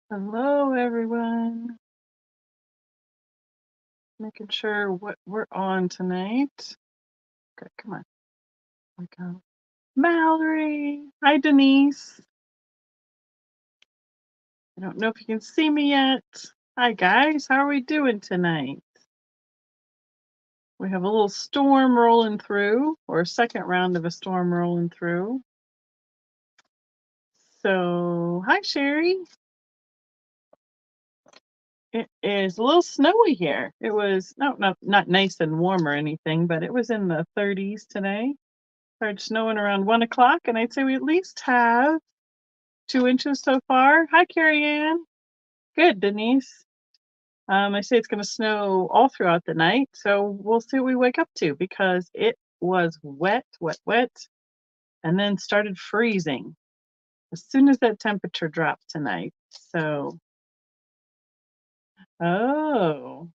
Hello, everyone. Making sure what we're on tonight. Okay, come on. We go. Mallory. Hi, Denise. I don't know if you can see me yet. Hi, guys. How are we doing tonight? We have a little storm rolling through, or a second round of a storm rolling through. So, hi, Sherry. It is a little snowy here. It was not nice and warm or anything, but it was in the 30s today. Started snowing around 1 o'clock, and I'd say we at least have 2 inches so far. Hi, Carrie Ann. Good, Denise. I say it's going to snow all throughout the night, so we'll see what we wake up to because it was wet, wet, wet, and then started freezing as soon as that temperature dropped tonight. So, oh,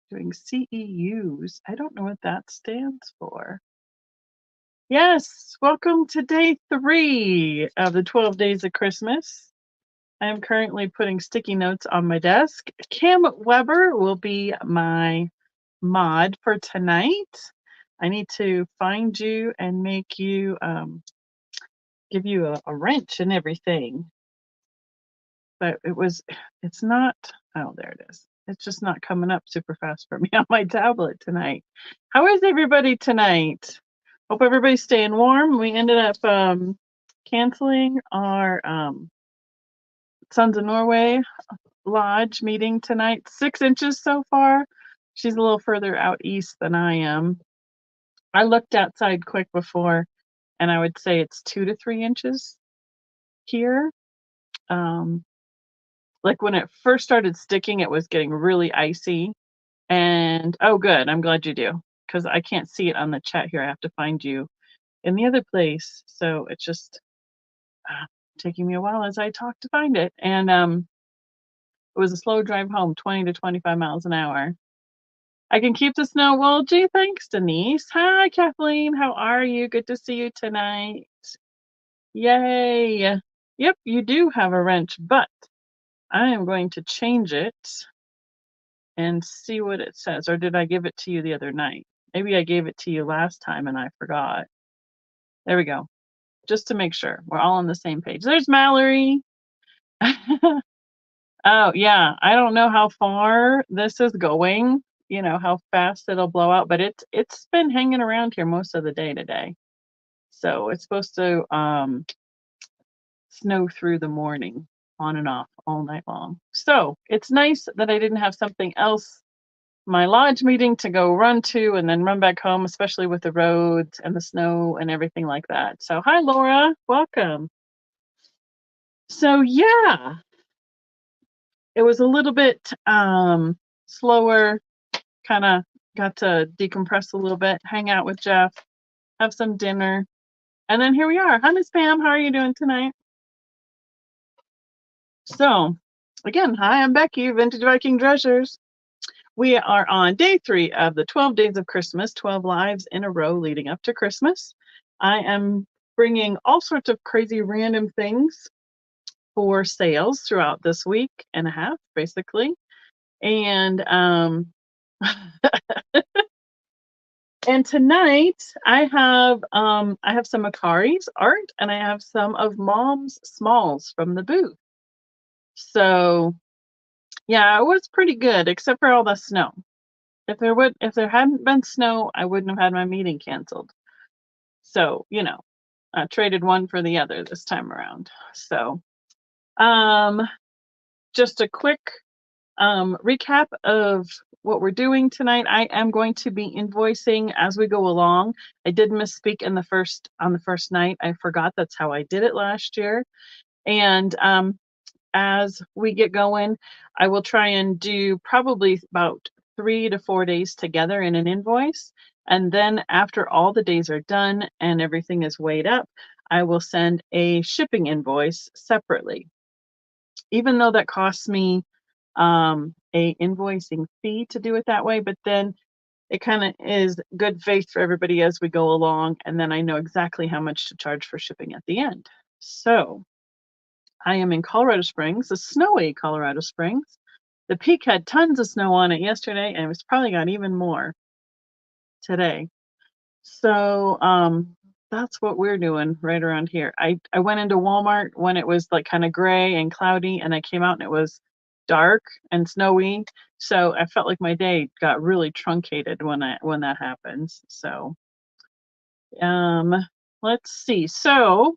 doing CEUs. I don't know what that stands for. Yes, welcome to day 3 of the 12 days of Christmas. I am currently putting sticky notes on my desk. Kim Weber will be my mod for tonight. I need to find you and make you, give you a wrench and everything. But it's not, oh, there it is. It's just not coming up super fast for me on my tablet tonight. How is everybody tonight? Hope everybody's staying warm. We ended up canceling our Sons of Norway Lodge meeting tonight. 6 inches so far. She's a little further out east than I am. I looked outside quick before, and I would say it's 2 to 3 inches here. Like when it first started sticking, it was getting really icy. And oh, good. I'm glad you do, because I can't see it on the chat here. I have to find you in the other place. So it's just taking me a while as I talk to find it. And it was a slow drive home, 20 to 25 miles an hour. I can keep the snow. Well, gee, thanks, Denise. Hi, Kathleen. How are you? Good to see you tonight. Yay. Yep, you do have a wrench, but I am going to change it and see what it says. Or did I give it to you the other night? Maybe I gave it to you last time and I forgot. There we go. Just to make sure we're all on the same page. There's Mallory. Oh, yeah. I don't know how far this is going, how fast it'll blow out, but it's been hanging around here most of the day today. So it's supposed to snow through the morning, on and off all night long. So it's nice that I didn't have something else, my lodge meeting to go run to and then run back home, especially with the roads and the snow and everything like that. So hi, Laura. Welcome. So yeah, it was a little bit slower, kind of got to decompress a little bit, hang out with Jeff, have some dinner, and then here we are. Hi, Miss Pam. How are you doing tonight? So, again, hi, I'm Becky, Vintage Viking Treasures. We are on day 3 of the 12 days of Christmas, 12 lives in a row leading up to Christmas. I am bringing all sorts of crazy random things for sales throughout this week and a half, basically. And and tonight I have some Akari's art and I have some of Mom's smalls from the booth. So yeah, it was pretty good, except for all the snow. If there hadn't been snow, I wouldn't have had my meeting canceled. So, I traded one for the other this time around. So, just a quick recap of what we're doing tonight. I am going to be invoicing as we go along. I did misspeak on the first night. I forgot that's how I did it last year. And as we get going, I will try and do probably about 3 to 4 days together in an invoice. And then after all the days are done and everything is weighed up, I will send a shipping invoice separately. Even though that costs me a invoicing fee to do it that way, but then it kind of is good faith for everybody as we go along, and then I know exactly how much to charge for shipping at the end. So I am in Colorado Springs, the snowy Colorado Springs. The peak had tons of snow on it yesterday, and it's probably got even more today. So that's what we're doing right around here. I went into Walmart when it was like kind of gray and cloudy, and I came out and it was dark and snowy. So I felt like my day got really truncated when that happens. So let's see. So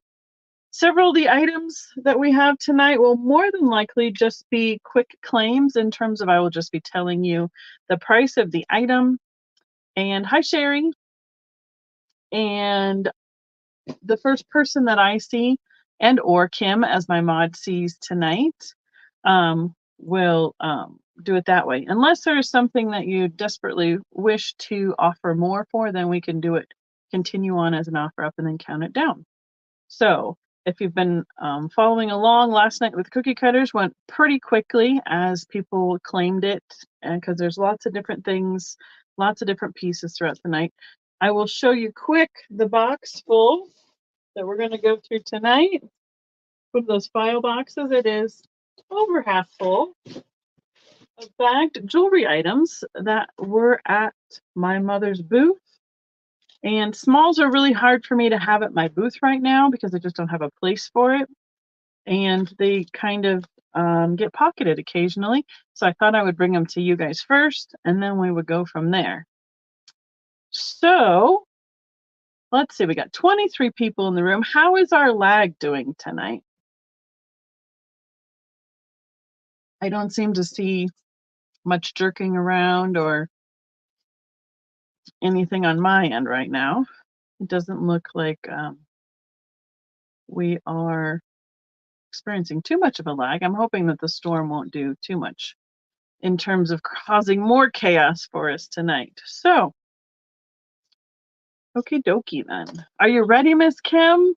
several of the items that we have tonight will more than likely just be quick claims in terms of I will just be telling you the price of the item. And hi, Sherry. And the first person that I see and or Kim as my mod sees tonight will do it that way. Unless there's something that you desperately wish to offer more for, then we can do it, continue on as an offer up and then count it down. So if you've been following along, last night with cookie cutters went pretty quickly as people claimed it, and because there's lots of different things, lots of different pieces throughout the night. I will show you quick the box full that we're going to go through tonight. One of those file boxes, it is over half full of bagged jewelry items that were at my mother's booth. And smalls are really hard for me to have at my booth right now because I just don't have a place for it. And they kind of get pocketed occasionally. So I thought I would bring them to you guys first, and then we would go from there. So let's see, we got 23 people in the room. How is our lag doing tonight? I don't seem to see much jerking around or anything on my end right now. It doesn't look like we are experiencing too much of a lag. I'm hoping that the storm won't do too much in terms of causing more chaos for us tonight. So, okie dokie then. Are you ready, Miss Kim?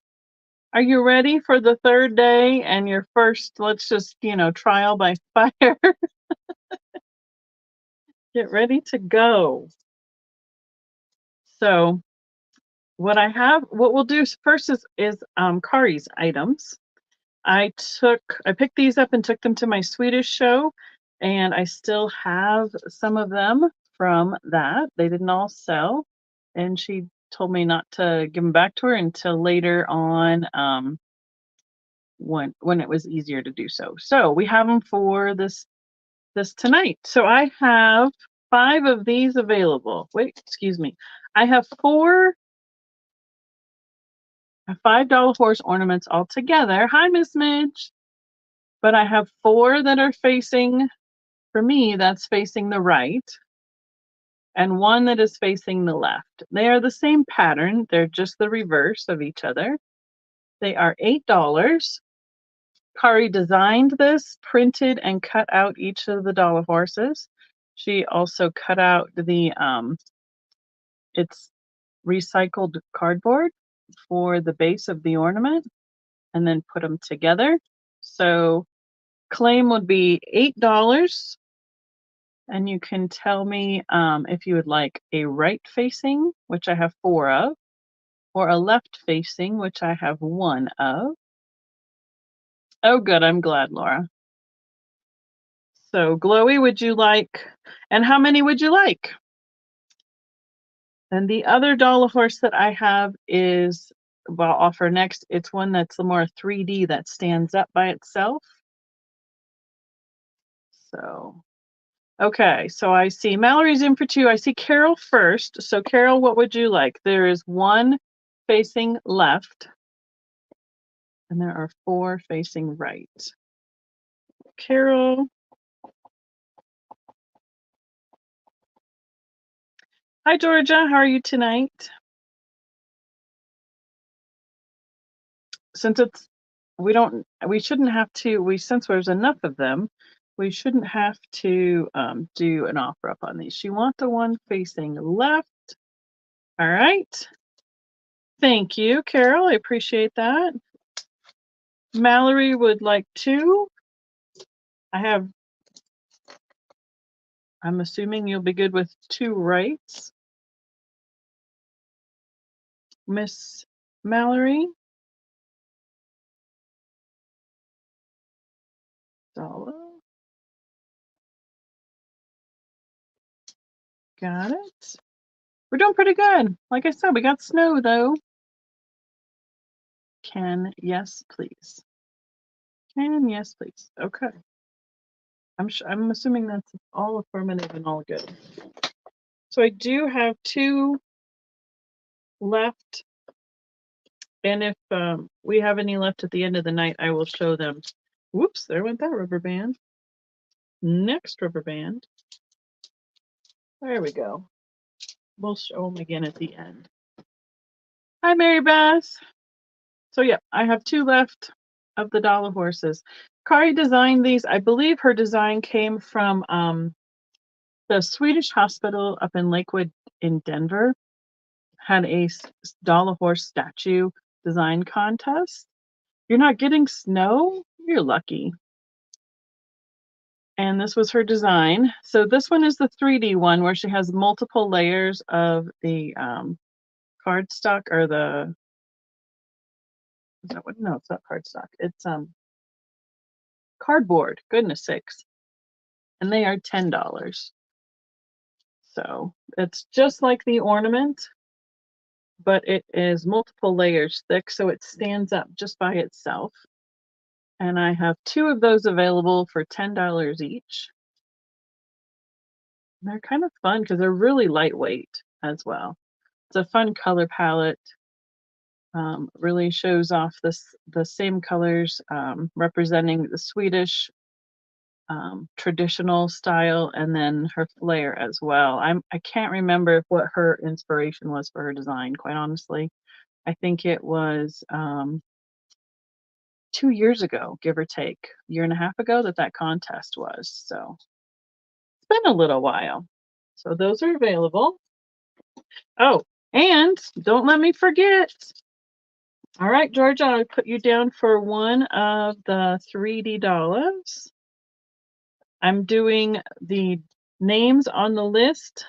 Are you ready for the third day and your first, let's just, trial by fire? Get ready to go. So, what we'll do first is Kari's items. I picked these up and took them to my Swedish show, and I still have some of them from that. They didn't all sell, and she told me not to give them back to her until later on, when it was easier to do so. So we have them for this tonight. So I have 5 of these available. Wait, excuse me. I have 4 $5 horse ornaments all together. Hi, Miss Midge. But I have 4 that are facing, for me, that's facing the right, and 1 that is facing the left. They are the same pattern. They're just the reverse of each other. They are $8. Kari designed this, printed, and cut out each of the dollar horses. She also cut out it's recycled cardboard for the base of the ornament and then put them together. So claim would be $8. And you can tell me if you would like a right facing, which I have 4 of, or a left facing, which I have 1 of. Oh, good. I'm glad, Laura. So, Glowy, would you like, and how many would you like? And the other dollar horse that I have is, well, I'll offer next. It's one that's the more 3D that stands up by itself. So, okay, so I see Mallory's in for 2. I see Carol first. So Carol, what would you like? There is 1 facing left, and there are 4 facing right. Carol. Hi, Georgia. How are you tonight? Since we shouldn't have to, since there's enough of them, we shouldn't have to do an offer up on these. You want the one facing left. All right. Thank you, Carol. I appreciate that. Mallory would like 2. I'm assuming you'll be good with 2 rights. Miss Mallory. $1. Got it. We're doing pretty good. Like I said, we got snow though. Can, yes, please. Can, yes, please. Okay. I'm assuming that's all affirmative and all good. So I do have 2 left. And if we have any left at the end of the night, I will show them. Whoops, there went that rubber band. Next rubber band. There we go. We'll show them again at the end. Hi, Mary Beth. So yeah, I have 2 left of the dollar horses. Kari designed these. I believe her design came from the Swedish hospital up in Lakewood in Denver. Had a dollar horse statue design contest. You're not getting snow? You're lucky. And this was her design. So this one is the 3D one where she has multiple layers of the cardstock or the, is that what? No, it's not cardstock. It's cardboard. Goodness sakes. And they are $10. So it's just like the ornament, but it is multiple layers thick, so it stands up just by itself. And I have 2 of those available for $10 each. They're kind of fun because they're really lightweight as well. It's a fun color palette. Really shows off the same colors representing the Swedish traditional style, and then her flair as well. I can't remember what her inspiration was for her design, quite honestly. I think it was 2 years ago, give or take, year and a half ago that contest was. So it's been a little while. So those are available. Oh, and don't let me forget. All right, Georgia, I'll put you down for one of the 3D dollars. I'm doing the names on the list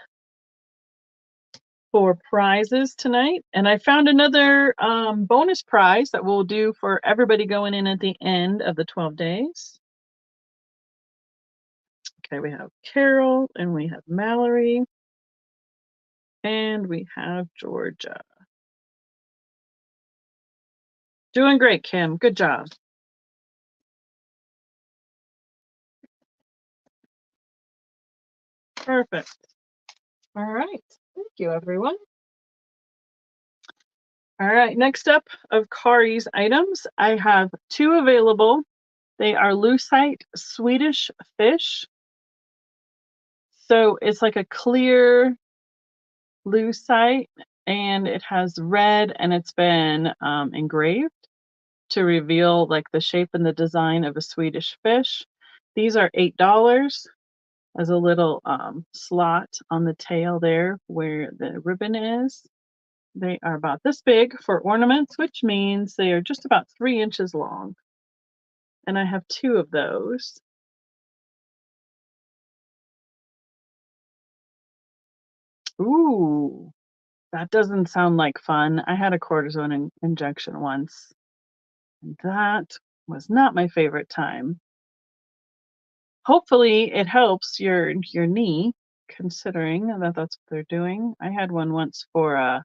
for prizes tonight. And I found another bonus prize that we'll do for everybody going in at the end of the 12 days. Okay, we have Carol and we have Mallory and we have Georgia. Doing great, Kim. Good job. Perfect. All right. Thank you, everyone. All right. Next up of Kari's items, I have 2 available. They are lucite Swedish fish. So it's like a clear lucite and it has red and it's been engraved to reveal like the shape and the design of a Swedish fish. These are $8. As a little slot on the tail there where the ribbon is. They are about this big for ornaments, which means they are just about 3 inches long. And I have 2 of those. Ooh, that doesn't sound like fun. I had a cortisone injection once. And that was not my favorite time. Hopefully it helps your knee, considering that that's what they're doing. I had one once for a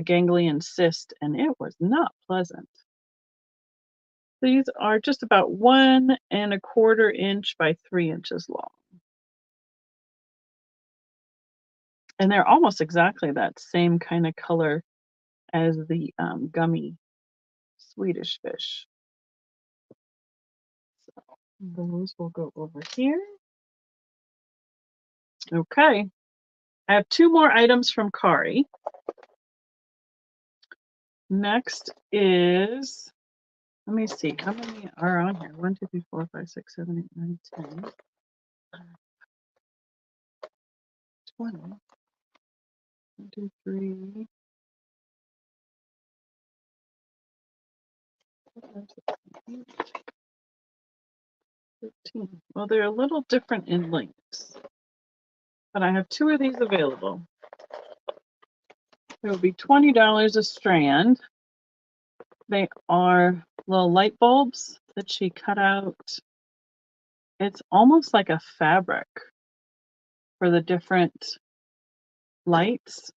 ganglion cyst, and it was not pleasant. These are just about 1 1/4 inch by 3 inches long. And they're almost exactly that same kind of color as the gummy Swedish fish. So those will go over here. Okay. I have 2 more items from Kari. Next is, let me see, how many are on here? 1, 2, 3, 4, 5, 6, 7, 8, 9, 10, 20. 1, 2, 3, 4, 5, 6, 7, 8, 13. Well, they're a little different in lengths, but I have 2 of these available. It will be $20 a strand. They are little light bulbs that she cut out It's almost like a fabric for the different lights.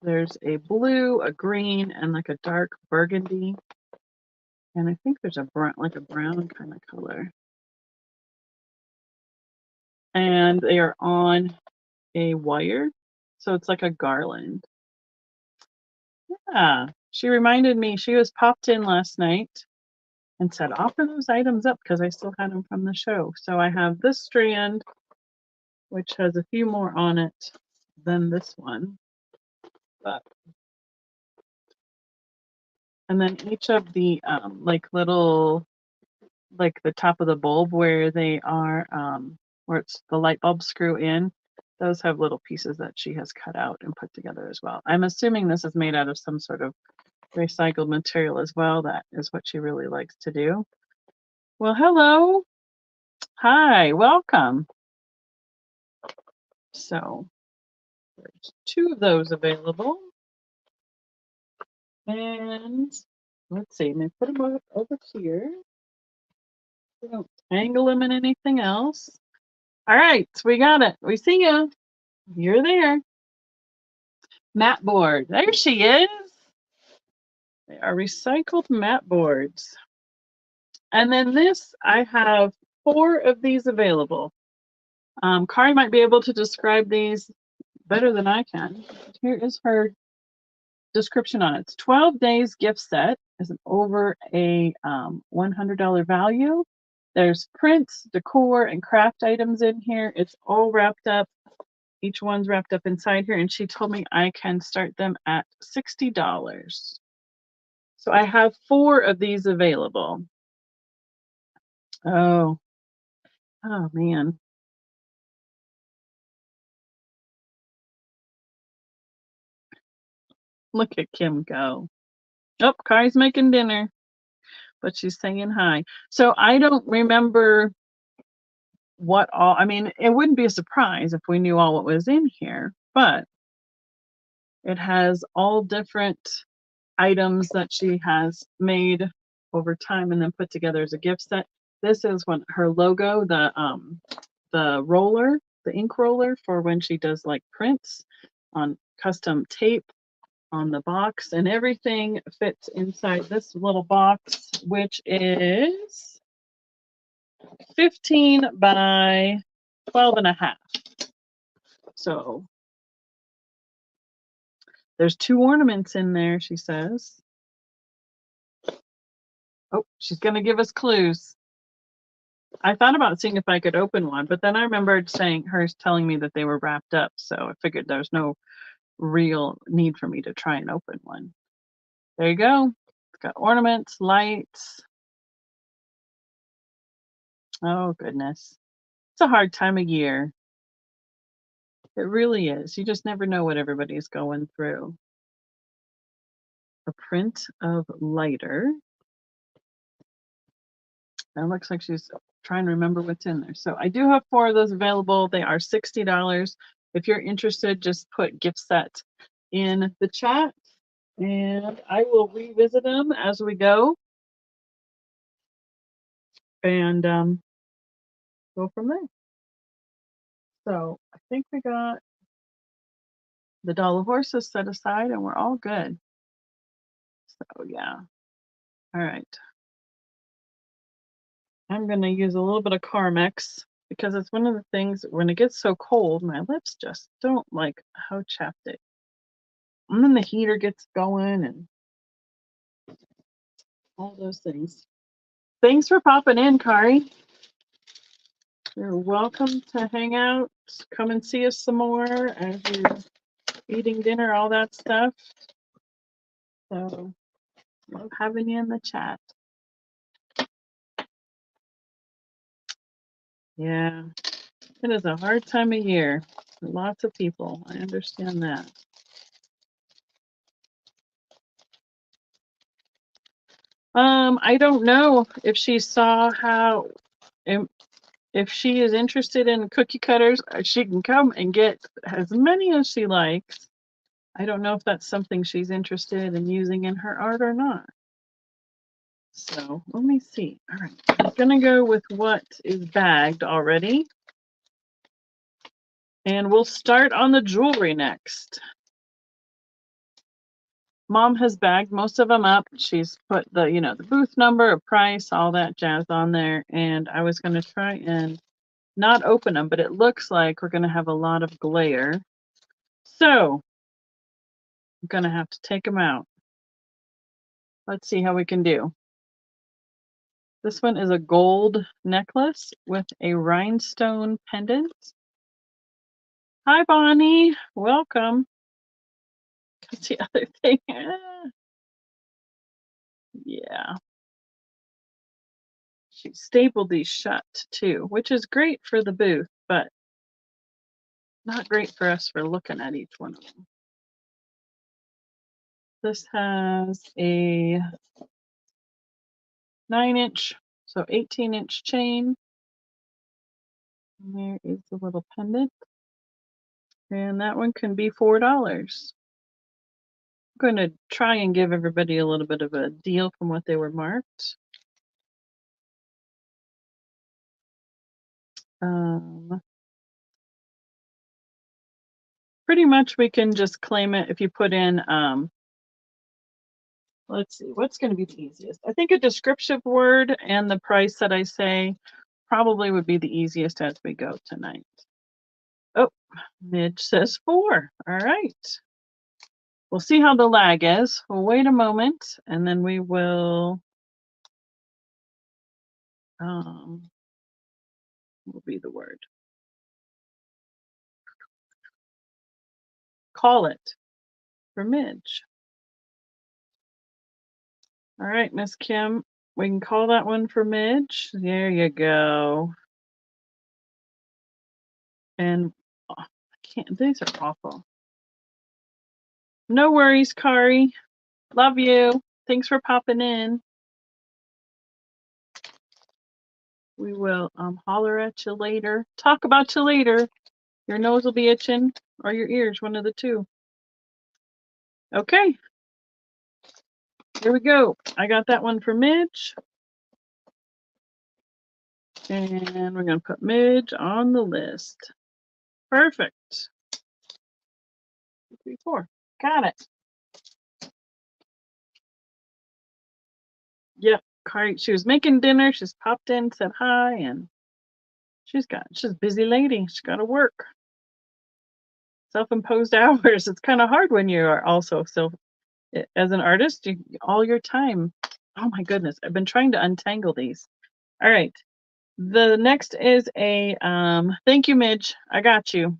There's a blue, a green, and like a dark burgundy. And I think there's a brown, like a brown kind of color. And they are on a wire. So it's like a garland. Yeah. She reminded me, she was popped in last night and said, offer those items up because I still had them from the show. So I have this strand, which has a few more on it than this one. But and then each of the like little, like the top of the bulb where they are, where it's the light bulb screw in, those have little pieces that she has cut out and put together as well. I'm assuming this is made out of some sort of recycled material as well. That is what she really likes to do. Well, hello. Hi, welcome. So there's 2 of those available. And let's see, let me put them over here. We don't tangle them in anything else. All right, we got it. We see you. You're there. Mat board. There she is. They are recycled mat boards. And then this, I have 4 of these available. Kari might be able to describe these better than I can. Here is her description on it. It's 12 days gift set. Is over a $100 value. There's prints, decor, and craft items in here. It's all wrapped up. Each one's wrapped up inside here, and she told me I can start them at $60. So I have 4 of these available. Oh man. Look at Kim go. Oh, Kari's making dinner, but she's saying hi. So I don't remember what all, I mean, it wouldn't be a surprise if we knew all what was in here, but it has all different items that she has made over time and then put together as a gift set. This is when her logo, the roller, the ink roller for when she does like prints on custom tape on the box, and everything fits inside this little box, which is 15 by 12 and a half. So there's 2 ornaments in there, she says. Oh, she's going to give us clues. I thought about seeing if I could open one, but then I remembered her telling me that they were wrapped up, so I figured there's no real need for me to try and open one. There you go. It's got ornaments, lights. Oh, goodness. It's a hard time of year. It really is. You just never know what everybody's going through. A print of lighter. That looks like she's trying to remember what's in there. So I do have 4 of those available. They are $60. If you're interested, just put gift set in the chat and I will revisit them as we go and go from there. So I think we got the doll of horses set aside and we're all good. So yeah. All right. I'm going to use a little bit of Carmex because it's one of the things, when it gets so cold, my lips just don't like how chapped it. And then the heater gets going and all those things. Thanks for popping in, Kari. You're welcome to hang out. Come and see us some more as you're eating dinner, all that stuff. So, love having you in the chat. Yeah, it is a hard time of year. Lots of people. I understand that. I don't know if she saw how, if she is interested in cookie cutters, she can come and get as many as she likes. I don't know if that's something she's interested in using in her art or not. So let me see. All right, I'm gonna go with what is bagged already. And we'll start on the jewelry next. Mom has bagged most of them up. She's put the, the booth number, a price, all that jazz on there. And I was gonna try and not open them, but it looks like we're gonna have a lot of glare. So I'm gonna have to take them out. Let's see how we can do. This one is a gold necklace with a rhinestone pendant. Hi, Bonnie. Welcome. That's the other thing. Yeah. She stapled these shut too, which is great for the booth, but not great for us for looking at each one of them. This has a 9-inch, so 18-inch chain. And there is the little pendant. And that one can be $4. I'm going to try and give everybody a little bit of a deal from what they were marked. Pretty much we can just claim it if you put in, let's see, what's going to be the easiest? I think a descriptive word and the price that I say probably would be the easiest as we go tonight. Oh, Midge says 4. All right. We'll see how the lag is. We'll wait a moment and then we will what will be the word? Call it for Midge. All right, Miss Kim, we can call that one for Midge. There you go. And I can't, these are awful. No worries, Kari. Love you. Thanks for popping in. We will holler at you later. Talk about you later. Your nose will be itching or your ears, one of the two. Okay. Here we go. I got that one for Midge. And we're going to put Midge on the list. Perfect. 2, 3, 4. Got it. Yep. Kari, she was making dinner. She's popped in, said hi, and she's a busy lady. She's got to work. Self-imposed hours. It's kind of hard when you are also as an artist, all your time. Oh my goodness, I've been trying to untangle these. All right, the next is a thank you, Midge. I got you.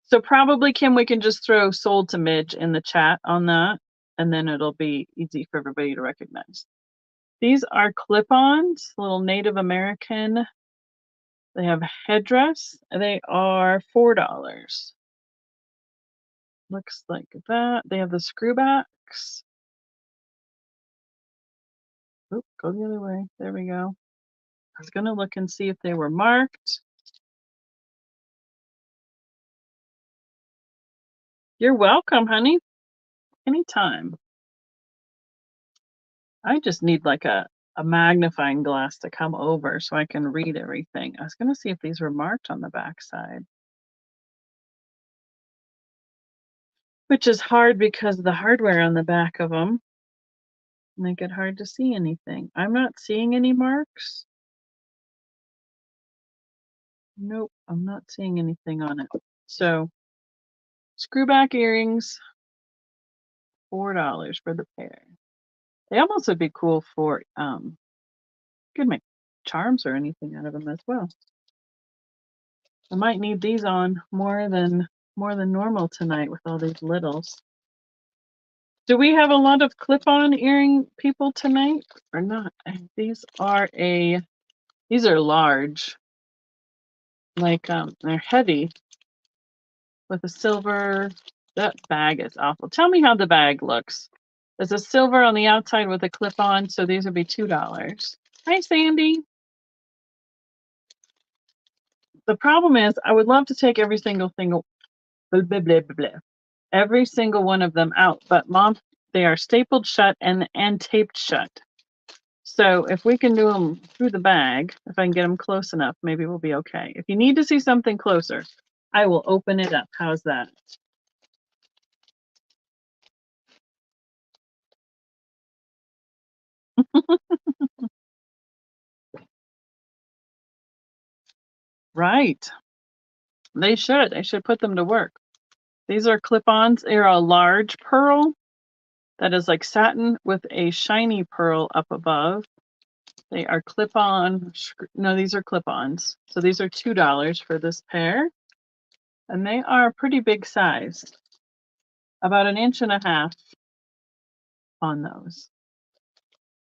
So probably, Kim, we can just throw sold to Midge in the chat on that, and then it'll be easy for everybody to recognize. These are clip-ons, little Native American. They have headdress. They are $4. Looks like that. They have the screwbacks. Oop, go the other way. There we go. I was going to look and see if they were marked. You're welcome, honey. Anytime. I just need like a magnifying glass to come over so I can read everything. I was going to see if these were marked on the back side. Which is hard because of the hardware on the back of them. Make it hard to see anything. I'm not seeing any marks. Nope, I'm not seeing anything on it. So, screwback earrings, $4 for the pair. They almost would be cool for, could make charms or anything out of them as well. I might need these on more than normal tonight with all these littles. Do we have a lot of clip-on earring people tonight or not? These are large. Like they're heavy with a silver. That bag is awful. Tell me how the bag looks. There's a silver on the outside with a clip-on, so these would be $2. Hi, Sandy. The problem is, I would love to take every single one of them out, but Mom They are stapled shut and taped shut. So if we can do them through the bag, if I can get them close enough, maybe we'll be okay. If you need to see something closer, I will open it up. How's that? Right. They should. I should put them to work. These are clip-ons. They're a large pearl that is like satin with a shiny pearl up above. They are clip-on. No, these are clip-ons. So these are $2 for this pair. And they are pretty big size. About 1.5 inches on those.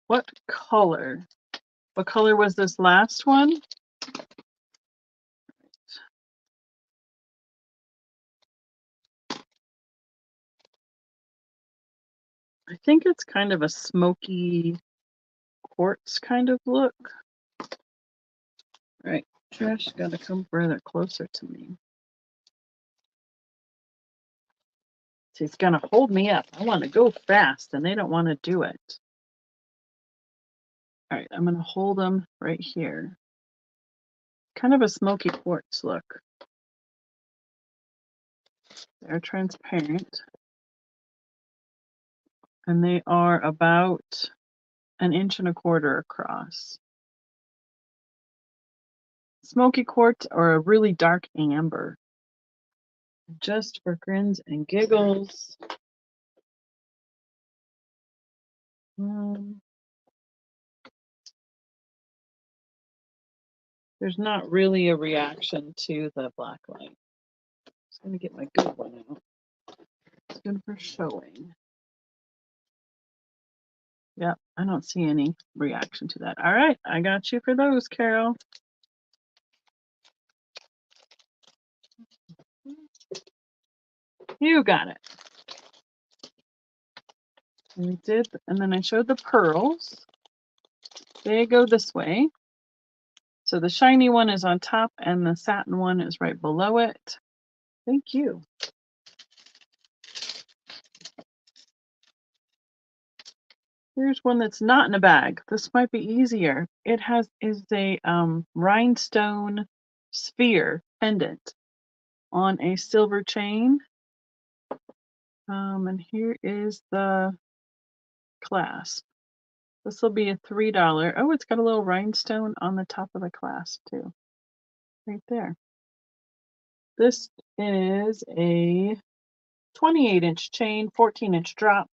What color? What color was this last one? I think it's kind of a smoky quartz kind of look. All right, Trish, gotta come further closer to me. She's gonna hold me up. I want to go fast, and they don't want to do it. All right, I'm gonna hold them right here. Kind of a smoky quartz look. They're transparent, and they are about 1.25 inches across. Smoky quartz or a really dark amber. Just for grins and giggles. There's not really a reaction to the black light. Just gonna get my good one out. It's good for showing. Yep, I don't see any reaction to that. All right, I got you for those, Carol. You got it. And we did, and then I showed the pearls. They go this way. So the shiny one is on top and the satin one is right below it. Thank you. Here's one that's not in a bag. This might be easier. It is a rhinestone sphere pendant on a silver chain. And here is the clasp. This will be a $3. Oh, it's got a little rhinestone on the top of the clasp too. Right there. This is a 28-inch chain, 14-inch drop,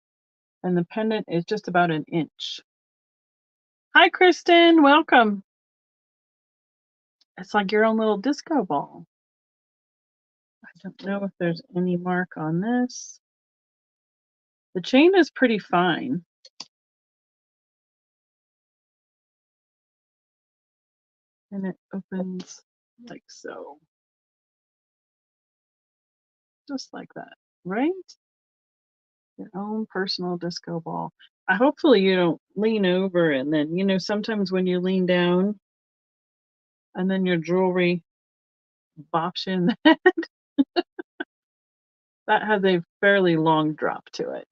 and the pendant is just about 1 inch. Hi, Kristen. Welcome. It's like your own little disco ball. I don't know if there's any mark on this. The chain is pretty fine. And it opens like so. Just like that, right? Your own personal disco ball. Hopefully you don't lean over and then, you know, sometimes when you lean down and then your jewelry bops you in the head. That has a fairly long drop to it.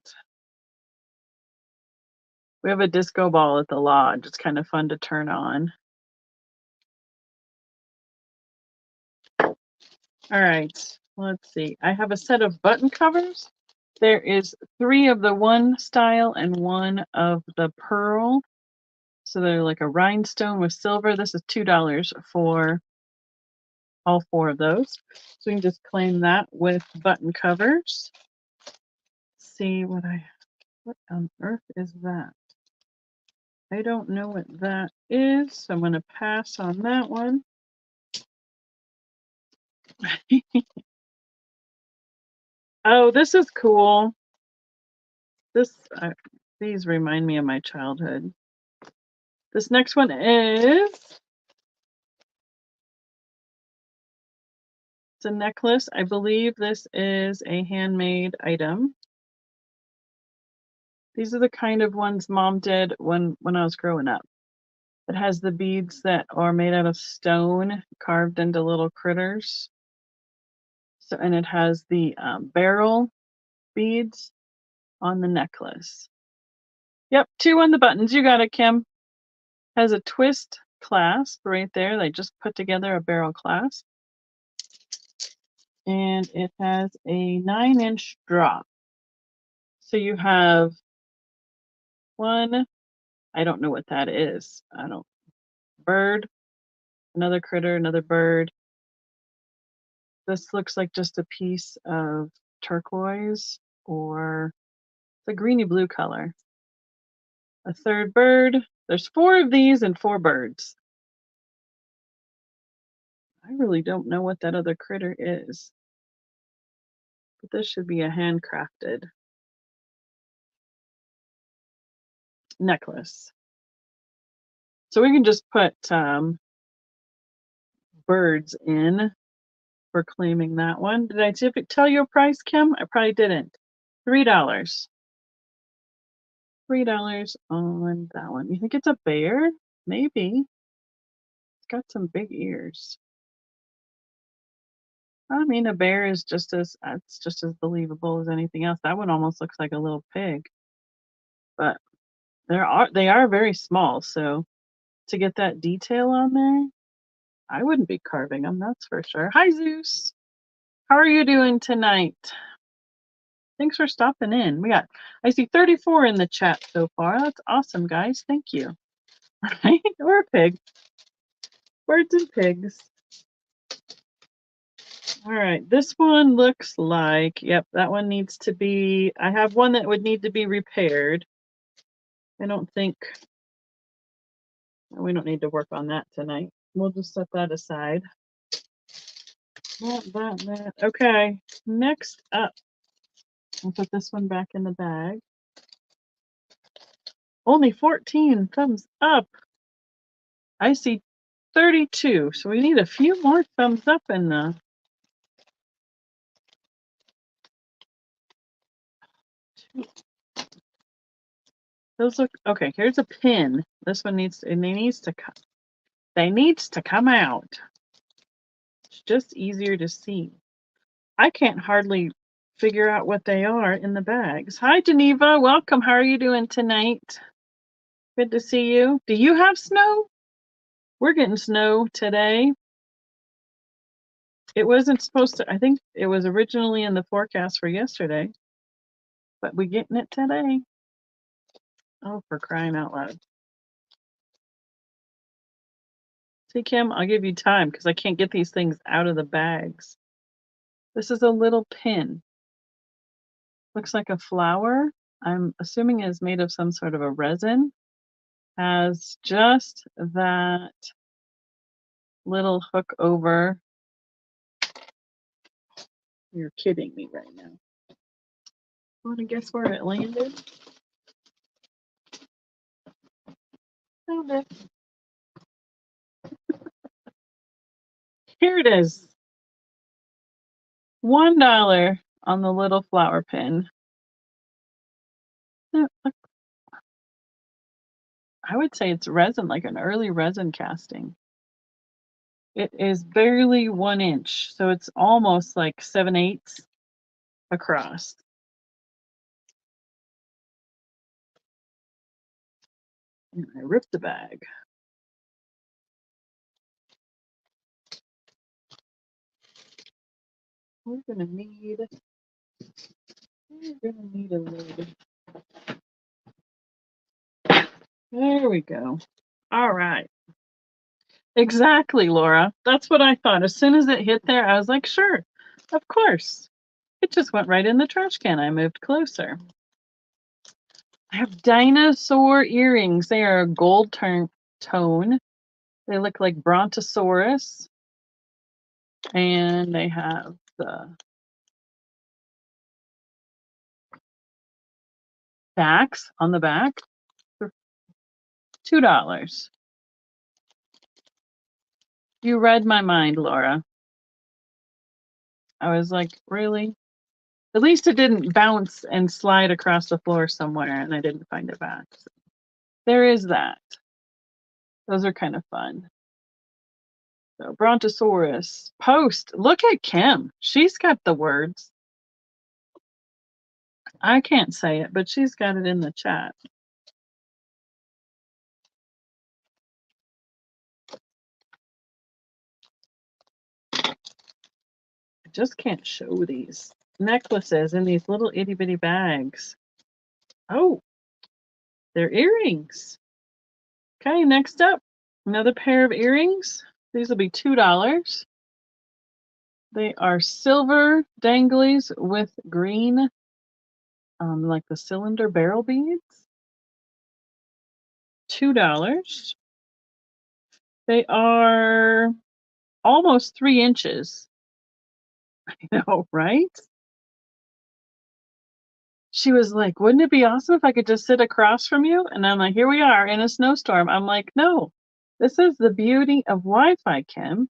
We have a disco ball at the lodge. It's kind of fun to turn on. All right, let's see. I have a set of button covers. There is 3 of the one style and 1 of the pearl. So they're like a rhinestone with silver. This is $2 for all 4 of those. So we can just claim that with button covers. See what on earth is that? I don't know what that is, so I'm going to pass on that one. Oh, this is cool. These remind me of my childhood. This next one is, it's a necklace. I believe this is a handmade item. These are the kind of ones Mom did when I was growing up. It has the beads that are made out of stone, carved into little critters. So, and it has the beryl beads. on the necklace. Yep, 2 on the buttons. You got it, Kim. Has a twist clasp right there. They just put together a barrel clasp. And it has a 9-inch drop. So you have one, I don't know what that is. Bird, another critter, another bird. This looks like just a piece of turquoise or it's a greeny blue color. A third bird. There's 4 of these and 4 birds. I really don't know what that other critter is. But this should be a handcrafted necklace. So we can just put birds in for claiming that one. Did I tell you a price, Kim? I probably didn't. $3. $3 on that one. You think it's a bear? Maybe. It's got some big ears. I mean, a bear is it's just as believable as anything else. That one almost looks like a little pig. But they are very small, so to get that detail on there, I wouldn't be carving them, that's for sure. Hi, Zeus. How are you doing tonight? Thanks for stopping in. I see 34 in the chat so far. That's awesome, guys. Thank you. Right? Or a pig. Birds and pigs. All right, this one looks like, yep, that one needs to be, I have one that would need to be repaired. I don't think, we don't need to work on that tonight. We'll just set that aside. That. Okay, next up, I'll put this one back in the bag. Only 14 thumbs up. I see 32, so we need a few more thumbs up in the those look okay. Here's a pin. This one needs to come out. It's just easier to see. I can't hardly figure out what they are in the bags. Hi, Geneva. Welcome. How are you doing tonight? Good to see you. Do you have snow? We're getting snow today. It wasn't supposed to, I think it was originally in the forecast for yesterday, but we're getting it today. Oh, for crying out loud. See, Kim, I'll give you time because I can't get these things out of the bags. This is a little pin. Looks like a flower. I'm assuming it is made of some sort of a resin. Has just that little hook over. You're kidding me right now. Want to guess where it landed? Found it. Here it is. $1 on the little flower pin. I would say it's resin, like an early resin casting. It is barely 1 inch, so it's almost like 7/8 across. And I ripped the bag. We're gonna need a lid. There we go. All right. Exactly, Laura. That's what I thought. As soon as it hit there, I was like, sure, of course. It just went right in the trash can. I moved closer. I have dinosaur earrings. They are a gold tone. They look like Brontosaurus. And they have the backs on the back for $2. You read my mind, Laura. I was like, really? At least it didn't bounce and slide across the floor somewhere and I didn't find it back. So there is that. Those are kind of fun. So Brontosaurus. Post. Look at Kim. She's got the words. I can't say it, but she's got it in the chat. I just can't show these necklaces in these little itty bitty bags. Oh, they're earrings. Okay, next up, another pair of earrings. These will be $2. They are silver danglies with green, like the cylinder barrel beads. $2. They are almost 3 inches. I know, right? She was like, "Wouldn't it be awesome if I could just sit across from you?" And I'm like, "Here we are in a snowstorm." I'm like, "No, this is the beauty of Wi-Fi, Kim.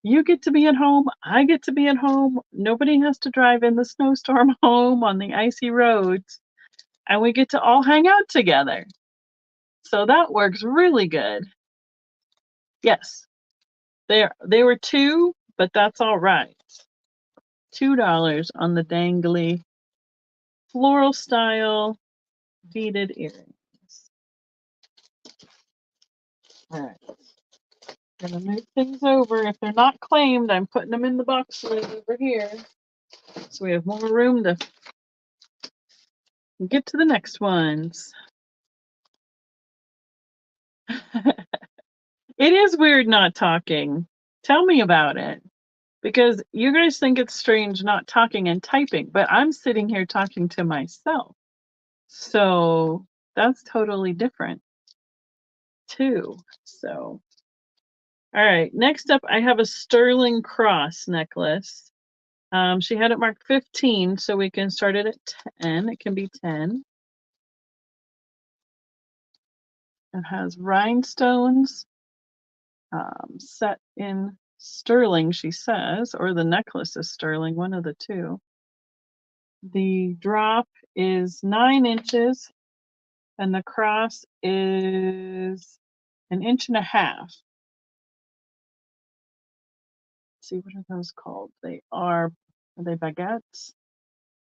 You get to be at home, I get to be at home. Nobody has to drive in the snowstorm home on the icy roads, and we get to all hang out together." So that works really good. Yes, they were 2, but that's all right. $2 on the dangly floral style beaded earrings. All right. Gonna move things over. If they're not claimed, I'm putting them in the box lid over here. So we have more room to get to the next ones. It is weird not talking. Tell me about it. Because you guys think it's strange not talking and typing, but I'm sitting here talking to myself. So that's totally different too. So, all right. Next up, I have a sterling cross necklace. She had it marked 15, so we can start it at 10. It can be 10. It has rhinestones set in sterling, she says, or the necklace is sterling, one of the two. The drop is 9 inches, and the cross is 1.5 inches. Let's see, what are those called? Are they baguettes? Is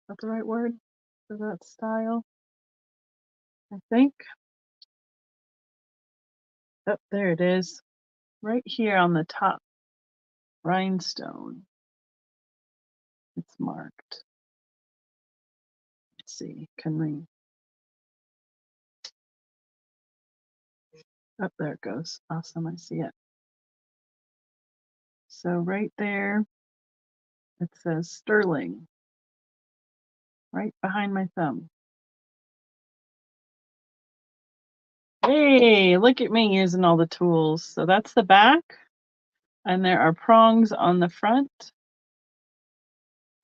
that the right word for that style? I think. Oh, there it is. Right here on the top rhinestone. It's marked. Let's see, can we? Oh, there it goes. Awesome, I see it. So right there, it says sterling, right behind my thumb. Hey, look at me using all the tools. So that's the back, and there are prongs on the front,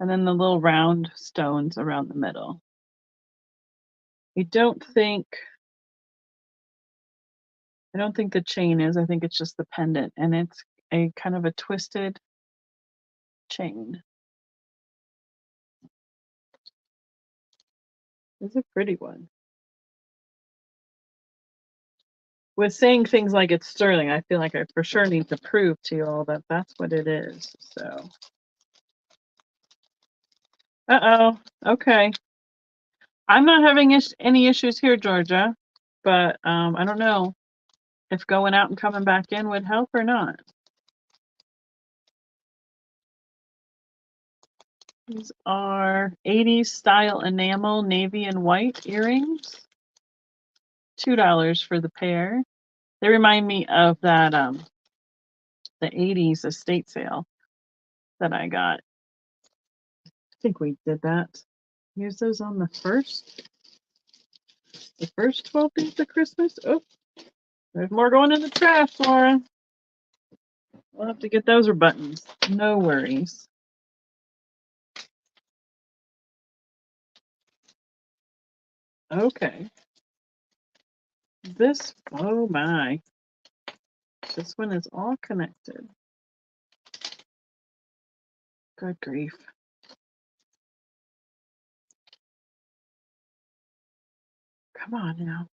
and then the little round stones around the middle. I don't think the chain is. I think it's just the pendant, and it's a kind of a twisted chain. It's a pretty one. With saying things like it's sterling, I feel like I for sure need to prove to you all that that's what it is. So, okay. I'm not having any issues here, Georgia, but I don't know if going out and coming back in would help or not. These are 80s style enamel navy and white earrings. $2 for the pair. They remind me of that the 80s estate sale that I got. I think we did that. Use those on the first 12 days of Christmas. Oh, there's more going in the trash, Laura. We'll have to get those buttons. No worries. Okay. Oh my. This one is all connected. Good grief. Come on now.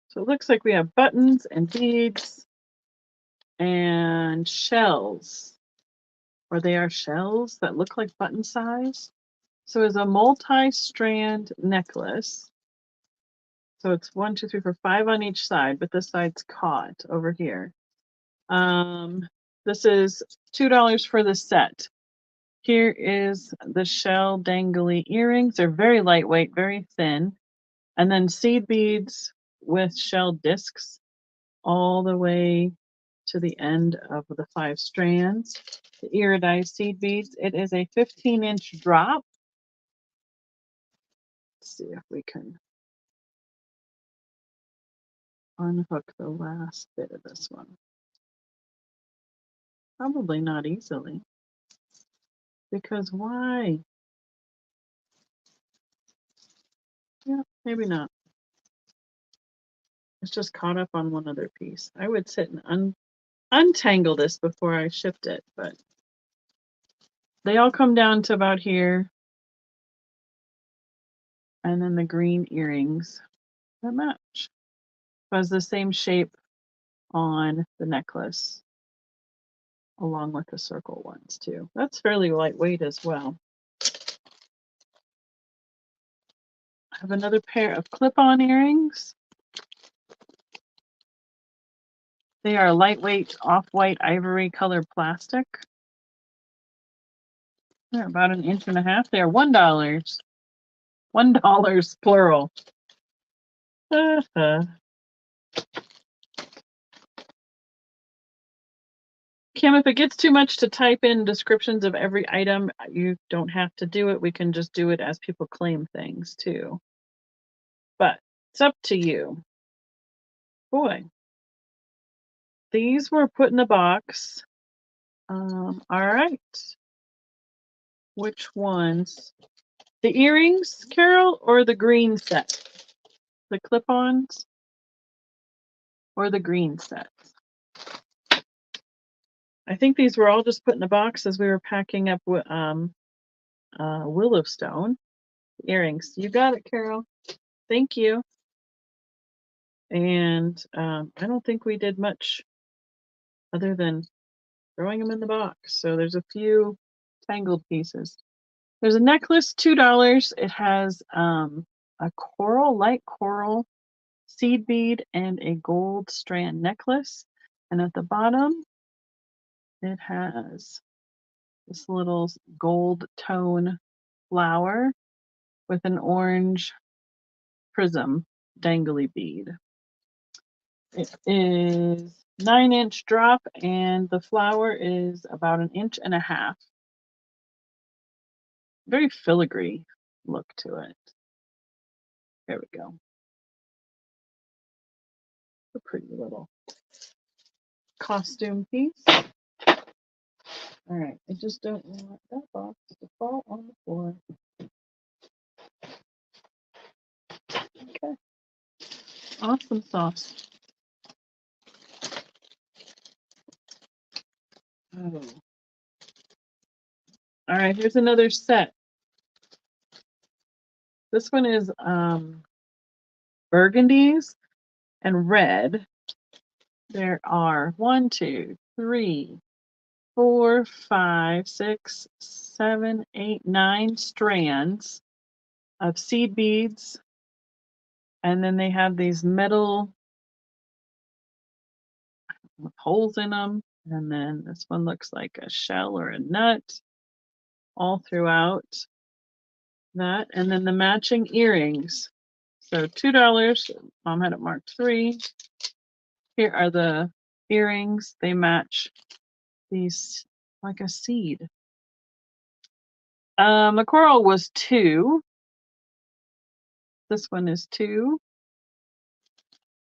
So it looks like we have buttons and beads and shells. Or they are shells that look like button size. So it's a multi-strand necklace. So it's 1, 2, 3, 4, 5 on each side, but this side's caught over here. This is $2 for the set. Here is the shell dangly earrings. They're very lightweight, very thin. And then seed beads with shell discs all the way to the end of the 5 strands. The iridized seed beads. It is a 15-inch drop. Let's see if we can unhook the last bit of this one. Probably not easily. Because why? Yeah, maybe not. It's just caught up on one other piece. I would sit and untangle this before I shipped it, but they all come down to about here. And then the green earrings that match. It has the same shape on the necklace, along with the circle ones too. That's fairly lightweight as well. I have another pair of clip-on earrings. They are lightweight, off-white ivory colored plastic. They're about 1.5 inches. They are $1. $1 plural. Kim, if it gets too much to type in descriptions of every item, you don't have to do it. We can just do it as people claim things too. But it's up to you. Boy, these were put in the box. All right. Which ones? The earrings, Carol, or the green set? The clip-ons or the green sets? I think these were all just put in the box as we were packing up Willowstone earrings. You got it, Carol. Thank you. And I don't think we did much other than throwing them in the box. So there's a few tangled pieces. There's a necklace, $2. It has a coral, light coral seed bead and a gold strand necklace. And at the bottom, it has this little gold tone flower with an orange prism dangly bead. It is 9-inch drop and the flower is about 1.5 inches. Very filigree look to it. There we go. A pretty little costume piece. All right, I just don't want that box to fall on the floor. Okay. Awesome sauce. Oh. All right, here's another set. This one is burgundies and red. There are 1, 2, 3, 4, 5, 6, 7, 8, 9 strands of seed beads. And then they have these metal with holes in them. And then this one looks like a shell or a nut all throughout that. And then the matching earrings. So $2. Mom had it marked 3. Here are the earrings. They match these like a seed. The coral was 2. This one is 2.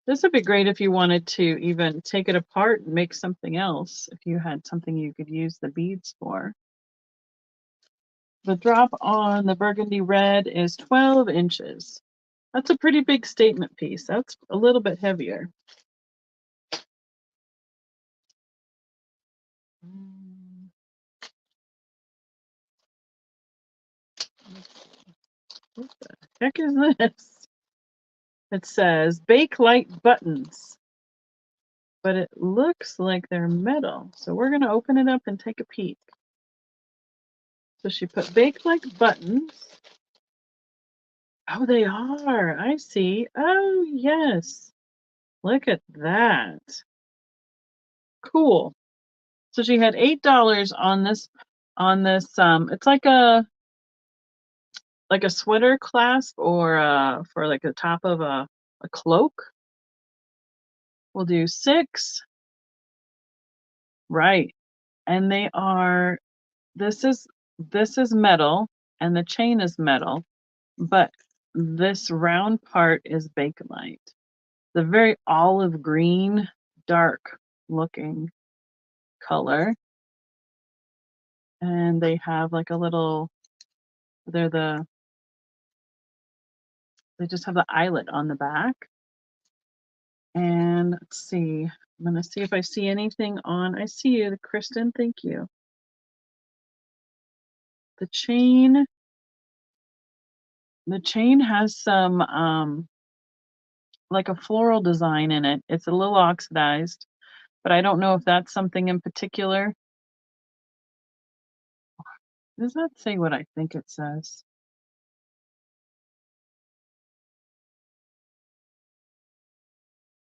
This would be great if you wanted to even take it apart and make something else, if you had something you could use the beads for. The drop on the burgundy red is 12 inches. That's a pretty big statement piece. That's a little bit heavier. What the heck is this? It says Bakelite buttons, but it looks like they're metal. So we're going to open it up and take a peek. So she put bake like buttons. Oh, they are. I see. Oh, yes. Look at that. Cool. So she had $8 on this it's like a sweater clasp or for like the top of a cloak. We'll do 6. Right. And they are this is metal and the chain is metal, but this round part is Bakelite. The very olive green, dark looking color. And they have like a little they just have the eyelet on the back. And let's see. I'm going to see if I see anything on. I see you, Kristen. Thank you. The chain has some like a floral design in it. It's a little oxidized, but I don't know if that's something in particular. Does that say what I think it says?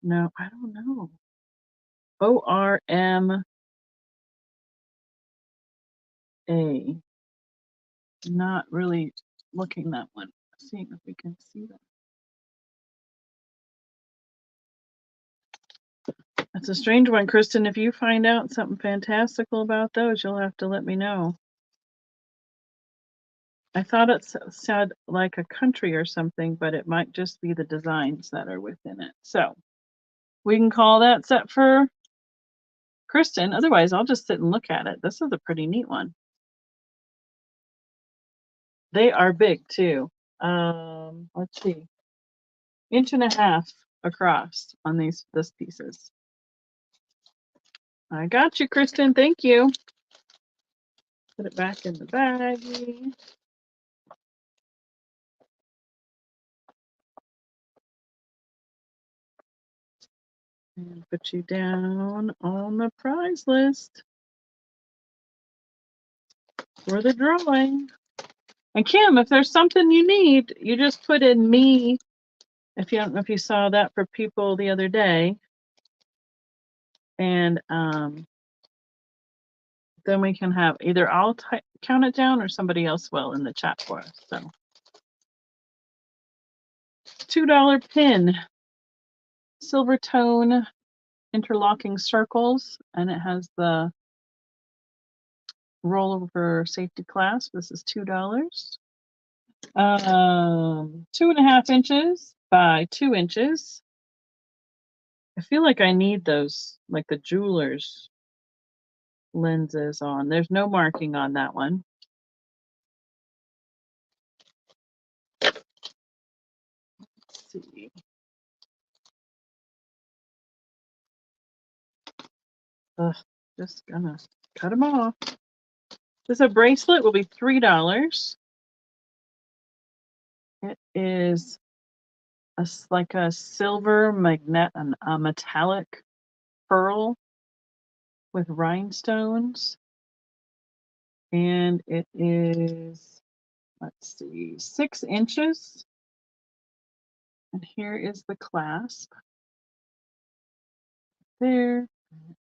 No, I don't know. ORMA. Not really looking that one. Seeing if we can see that. That's a strange one, Kristen. If you find out something fantastical about those, you'll have to let me know. I thought it said like a country or something, but it might just be the designs that are within it. So we can call that set for Kristen. Otherwise, I'll just sit and look at it. This is a pretty neat one. They are big too. Let's see, 1.5 inches across on these pieces. I got you, Kristen. Thank you. Put it back in the baggie. And put you down on the prize list for the drawing. And Kim, if there's something you need, you just put in me. If you don't know if you saw that for people the other day. And then we can have either I'll count it down or somebody else will in the chat for us. So $2 pin, silver tone interlocking circles, and it has the rollover safety clasp. This is $2. 2.5 inches by 2 inches. I feel like I need those, like the jeweler's lenses on. There's no marking on that one. Let's see. Ugh, just gonna cut them off. This a bracelet will be $3. It is like a silver magnet, a metallic pearl with rhinestones, and it is, let's see, 6 inches. And here is the clasp. There,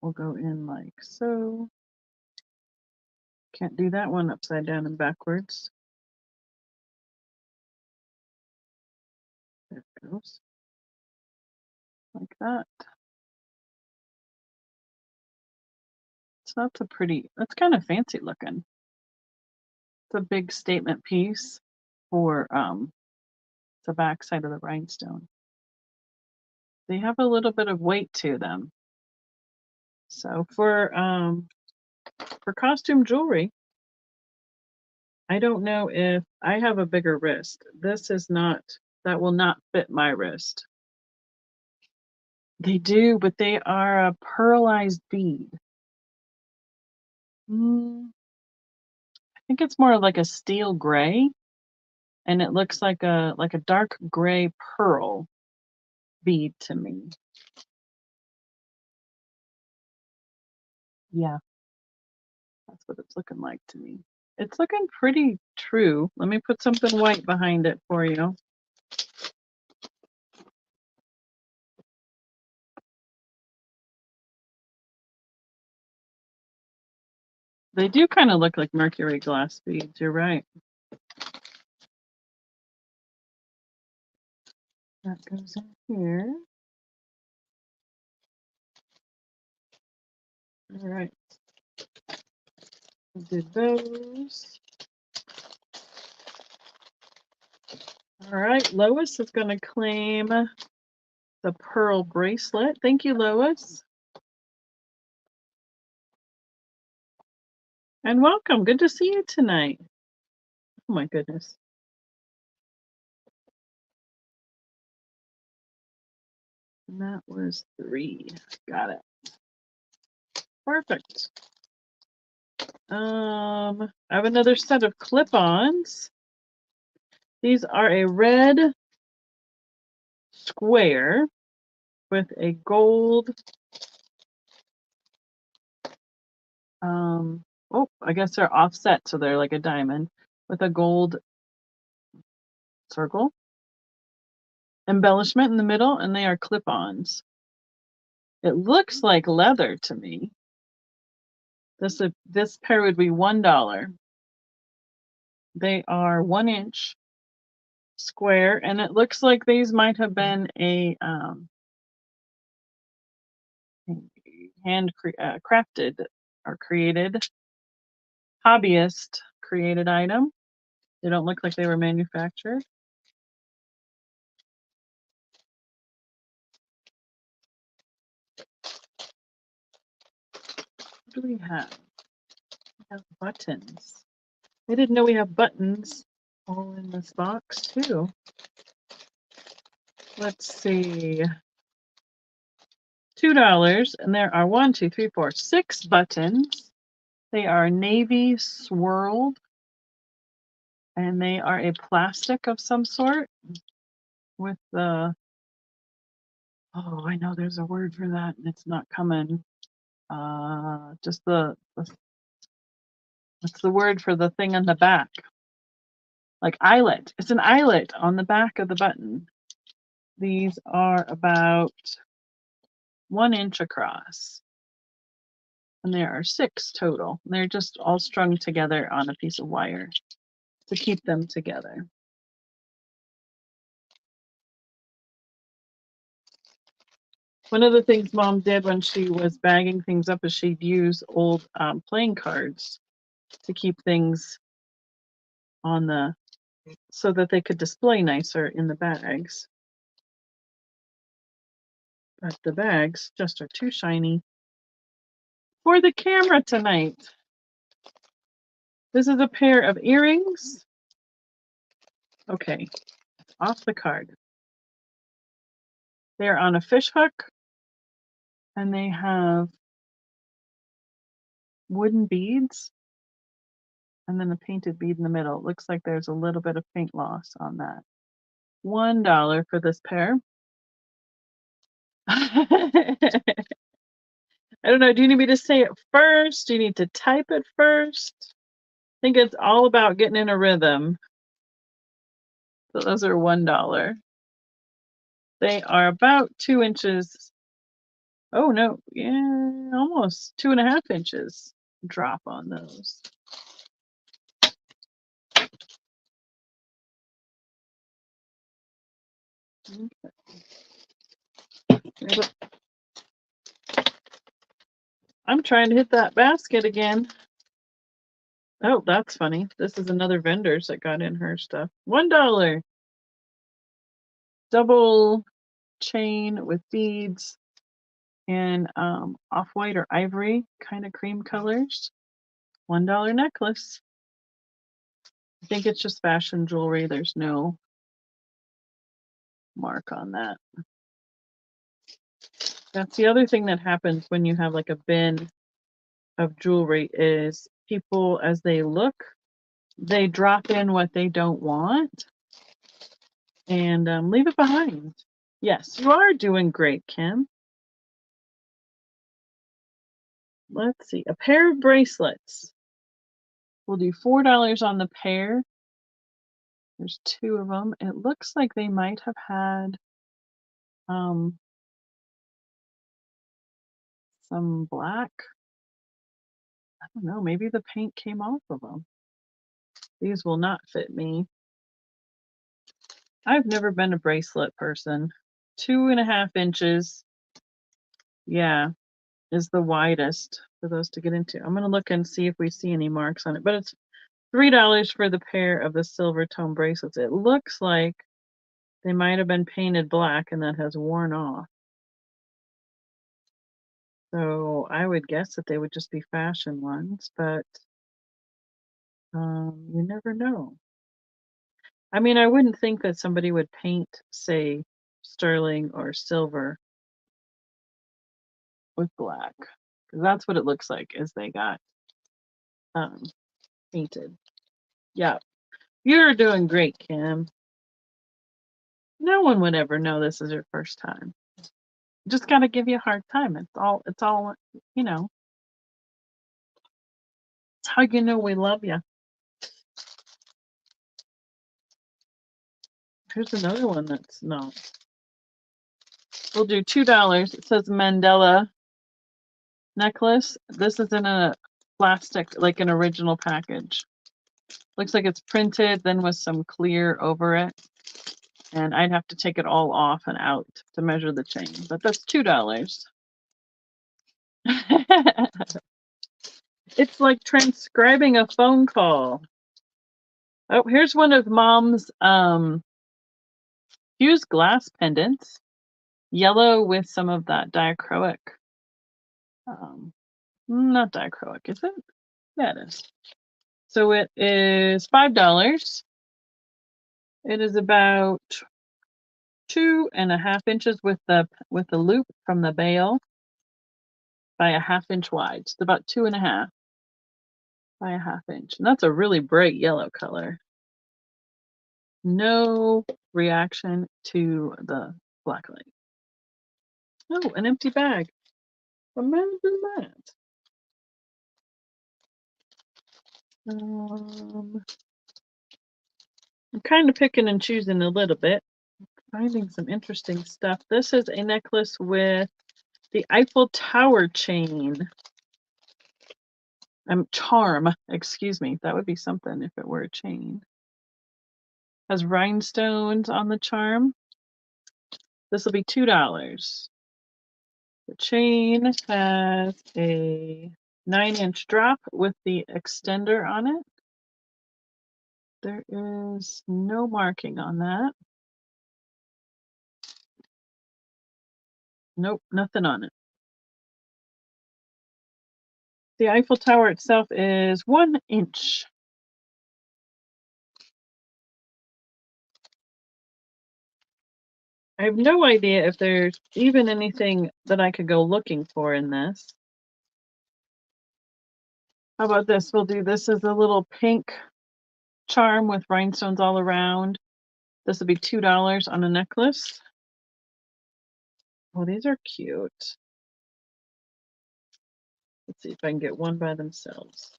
we'll go in like so. Can't do that one upside down and backwards. There it goes. Like that. So that's kind of fancy looking. It's a big statement piece for the back side of the rhinestone. They have a little bit of weight to them. So for costume jewelry, I don't know if I have a bigger wrist. That will not fit my wrist. They do, but they are a pearlized bead. I think it's more like a steel gray, and it looks like a dark gray pearl bead to me. Yeah, that's what it's looking like to me. It's looking pretty true. Let me put something white behind it for you. They do kind of look like mercury glass beads. You're right. That goes in here. All right. I did those. All right. Lois is going to claim the pearl bracelet. Thank you, Lois. And welcome. Good to see you tonight. Oh my goodness. And that was 3. Got it. Perfect. I have another set of clip-ons. These are a red square with a gold, oh, I guess they're offset, so they're like a diamond with a gold circle embellishment in the middle, and they are clip-ons. It looks like leather to me. This pair would be $1. They are 1 inch square, and it looks like these might have been a hand crafted or created, hobbyist created item. They don't look like they were manufactured. What do we have? We have buttons. I didn't know we have buttons all in this box too. Let's see. $2, and there are 1, 2, 3, 4, 6 buttons. They are navy swirled, and they are a plastic of some sort with the, oh, I know there's a word for that, and it's not coming. Just what's the word for the thing on the back? Like eyelet. It's an eyelet on the back of the button. These are about 1 inch across. And there are 6 total. They're just all strung together on a piece of wire to keep them together. One of the things Mom did when she was bagging things up is she'd use old playing cards to keep things on the, so that they could display nicer in the bags. But the bags just are too shiny for the camera tonight. This is a pair of earrings. Okay, off the card. They're on a fish hook, and they have wooden beads and then a painted bead in the middle. It looks like there's a little bit of paint loss on that. $1 for this pair. I don't know. Do you need me to say it first? Do you need to type it first? I think it's all about getting in a rhythm. So those are $1. They are about 2 inches. Oh no, yeah, almost 2.5 inches drop on those. Okay. I'm trying to hit that basket again. Oh, that's funny. This is another vendor's that got in her stuff. $1. Double chain with beads and off-white or ivory kind of cream colors. $1 necklace. I think it's just fashion jewelry. There's no mark on that. That's the other thing that happens when you have like a bin of jewelry is people, as they look, they drop in what they don't want and leave it behind. Yes, you are doing great, Kim. Let's see, a pair of bracelets. We'll do $4 on the pair. There's 2 of them. It looks like they might have had some black. I don't know, maybe the paint came off of them. These will not fit me. I've never been a bracelet person. 2.5 inches, yeah, is the widest for those to get into. I'm gonna look and see if we see any marks on it, but it's $3 for the pair of the silver tone bracelets. It looks like they might have been painted black and that has worn off. So I would guess that they would just be fashion ones, but you never know. I mean, I wouldn't think that somebody would paint, say, sterling or silver with black, because that's what it looks like as they got painted. Yeah, you're doing great, Kim. No one would ever know this is your first time. Just gotta give you a hard time. It's all, you know. It's how you know we love you. Here's another one that's not. We'll do $2. It says Mandela necklace. This is in a plastic, like an original package. Looks like it's printed, then with some clear over it. And I'd have to take it all off and out to measure the chain, but that's $2. It's like transcribing a phone call. Oh, here's one of Mom's fused glass pendants. Yellow with some of that diachroic. Not diachroic, is it? Yeah, it is. So it is $5. It is about 2.5 inches with the loop from the bail by 1/2 inch wide. It's about 2.5 by 1/2 inch. And that's a really bright yellow color. No reaction to the black light. Oh, an empty bag. Imagine that. I'm kind of picking and choosing a little bit, finding some interesting stuff. This is a necklace with the Eiffel Tower chain. Charm, excuse me. That would be something if it were a chain. Has rhinestones on the charm. This will be $2. The chain has a 9-inch drop with the extender on it. There is no marking on that. Nope, nothing on it. The Eiffel Tower itself is 1 inch. I have no idea if there's even anything that I could go looking for in this. How about this? We'll do this as a little pink charm with rhinestones all around. This will be $2 on a necklace. Oh, these are cute. Let's see if I can get one by themselves.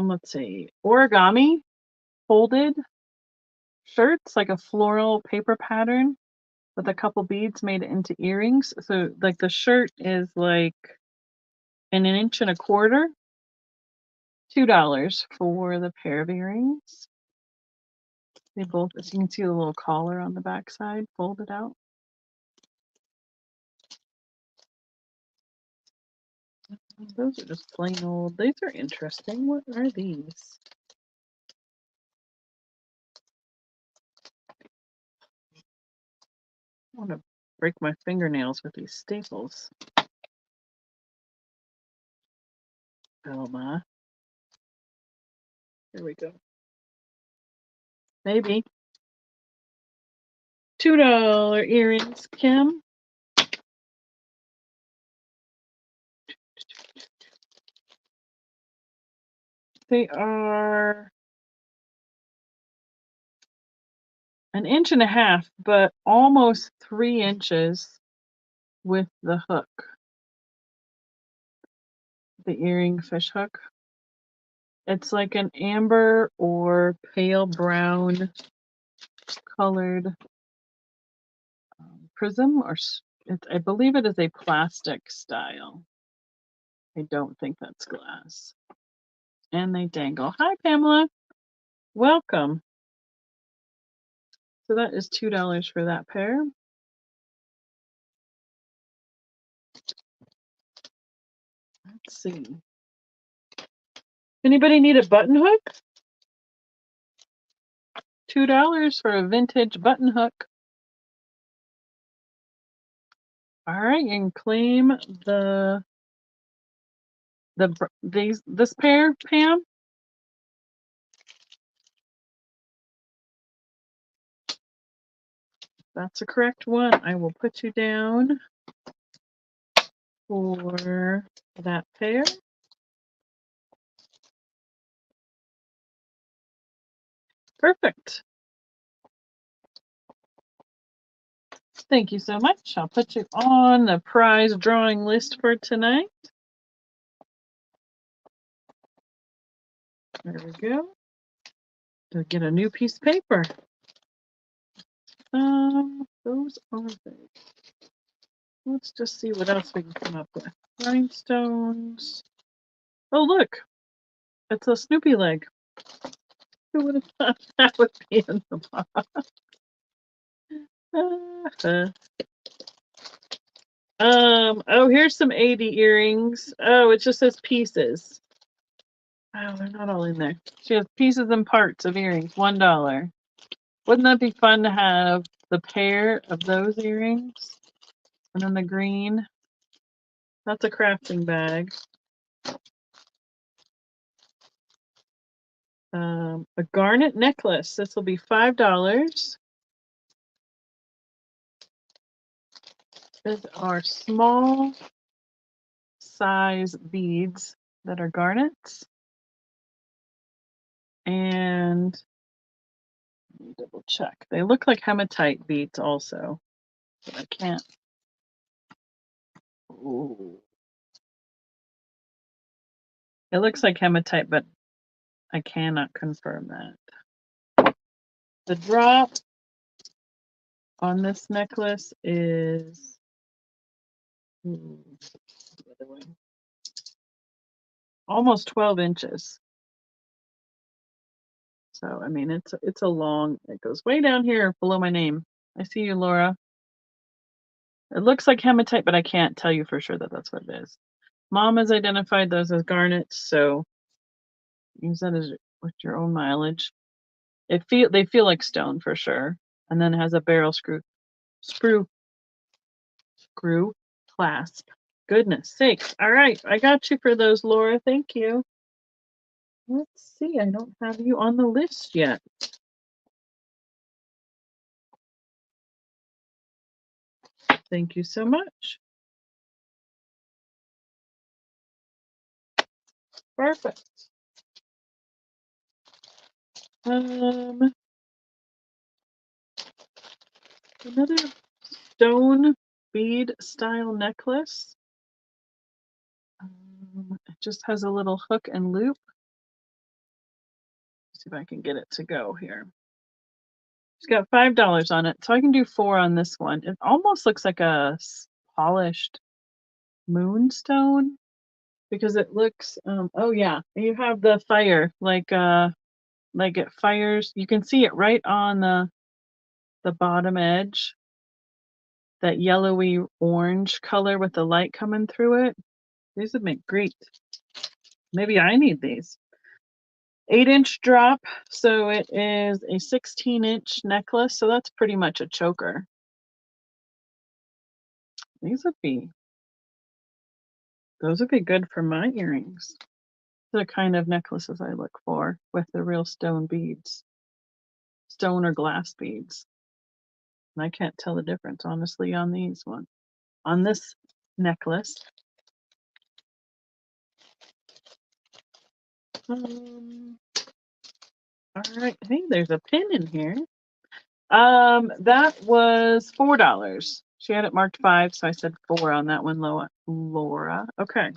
Let's see. Origami folded shirts, like a floral paper pattern with a couple beads made into earrings. So like the shirt is like 1.25 inches. $2 for the pair of earrings. They both, as you can see, the little collar on the back side folded out. Those are just plain old. These are interesting. What are these? I want to break my fingernails with these staples. Velma. Here we go. Maybe. $2 earrings, Kim. They are 1.5 inches, but almost 3 inches with the hook. the earring fish hook. It's like an amber or pale brown colored prism, or I believe it is a plastic style. I don't think that's glass. And they dangle. Hi, Pamela. Welcome. So that is $2 for that pair. Let's see. Anybody need a button hook? $2 for a vintage button hook. All right, you can claim this pair, Pam. That's a correct one. I will put you down for that pair. Perfect. Thank you so much. I'll put you on the prize drawing list for tonight. There we go. To get a new piece of paper. Those are they. Let's just see what else we can come up with. Rhinestones. Oh, look. It's a Snoopy leg. Who would have thought that would be in the box? Oh, here's some 80 earrings. Oh, it just says pieces. Oh, they're not all in there. She has pieces and parts of earrings, $1. Wouldn't that be fun to have the pair of those earrings? And then the green. That's a crafting bag. A garnet necklace. This will be $5. These are small size beads that are garnets. And let me double check. They look like hematite beads also, but I can't. Ooh. It looks like hematite, but I cannot confirm that. The drop on this necklace is almost 12 inches. So, I mean, it's a long, it goes way down here below my name. I see you, Laura. It looks like hematite, but I can't tell you for sure that that's what it is. Mom has identified those as garnets, so use that as with your own mileage. They feel like stone for sure, and then it has a barrel screw clasp. Goodness sakes! All right, I got you for those, Laura. Thank you. Let's see. I don't have you on the list yet. Thank you so much. Perfect. Another stone bead style necklace. It just has a little hook and loop. Let's see if I can get it to go here. It's got $5 on it, so I can do 4 on this one. It almost looks like a polished moonstone because it looks. Oh yeah, you have the fire like it fires. You can see it right on the bottom edge. That yellowy orange color with the light coming through it. These would make great. Maybe I need these. 8-inch drop, so it is a 16-inch necklace, so that's pretty much a choker. Those would be good for my earrings. The kind of necklaces I look for with the real stone beads. Stone or glass beads. And I can't tell the difference, honestly, on these one. On this necklace. All right. Hey, there's a pin in here. That was $4. She had it marked 5, so I said 4 on that one, Laura. Okay.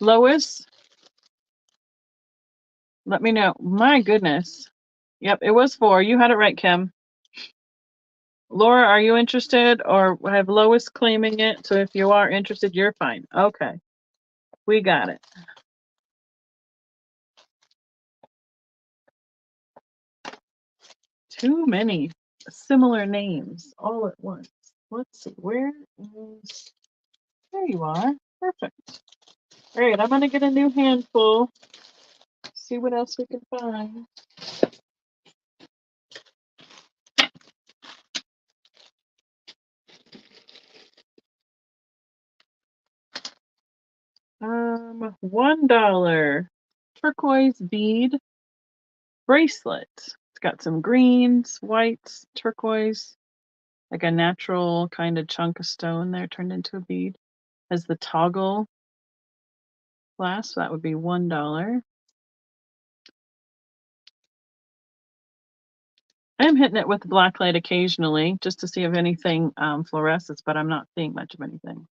Lois, let me know. My goodness. Yep, it was 4. You had it right, Kim. Laura, are you interested, or have Lois claiming it? So if you are interested, you're fine. Okay. We got it. Too many similar names all at once. Let's see. Where is... There you are. Perfect. All right, I'm going to get a new handful. See what else we can find. $1 turquoise bead bracelet. It's got some greens, whites, turquoise, like a natural kind of chunk of stone there turned into a bead. Has the toggle glass, so that would be $1. I'm hitting it with black light occasionally just to see if anything fluoresces, but I'm not seeing much of anything.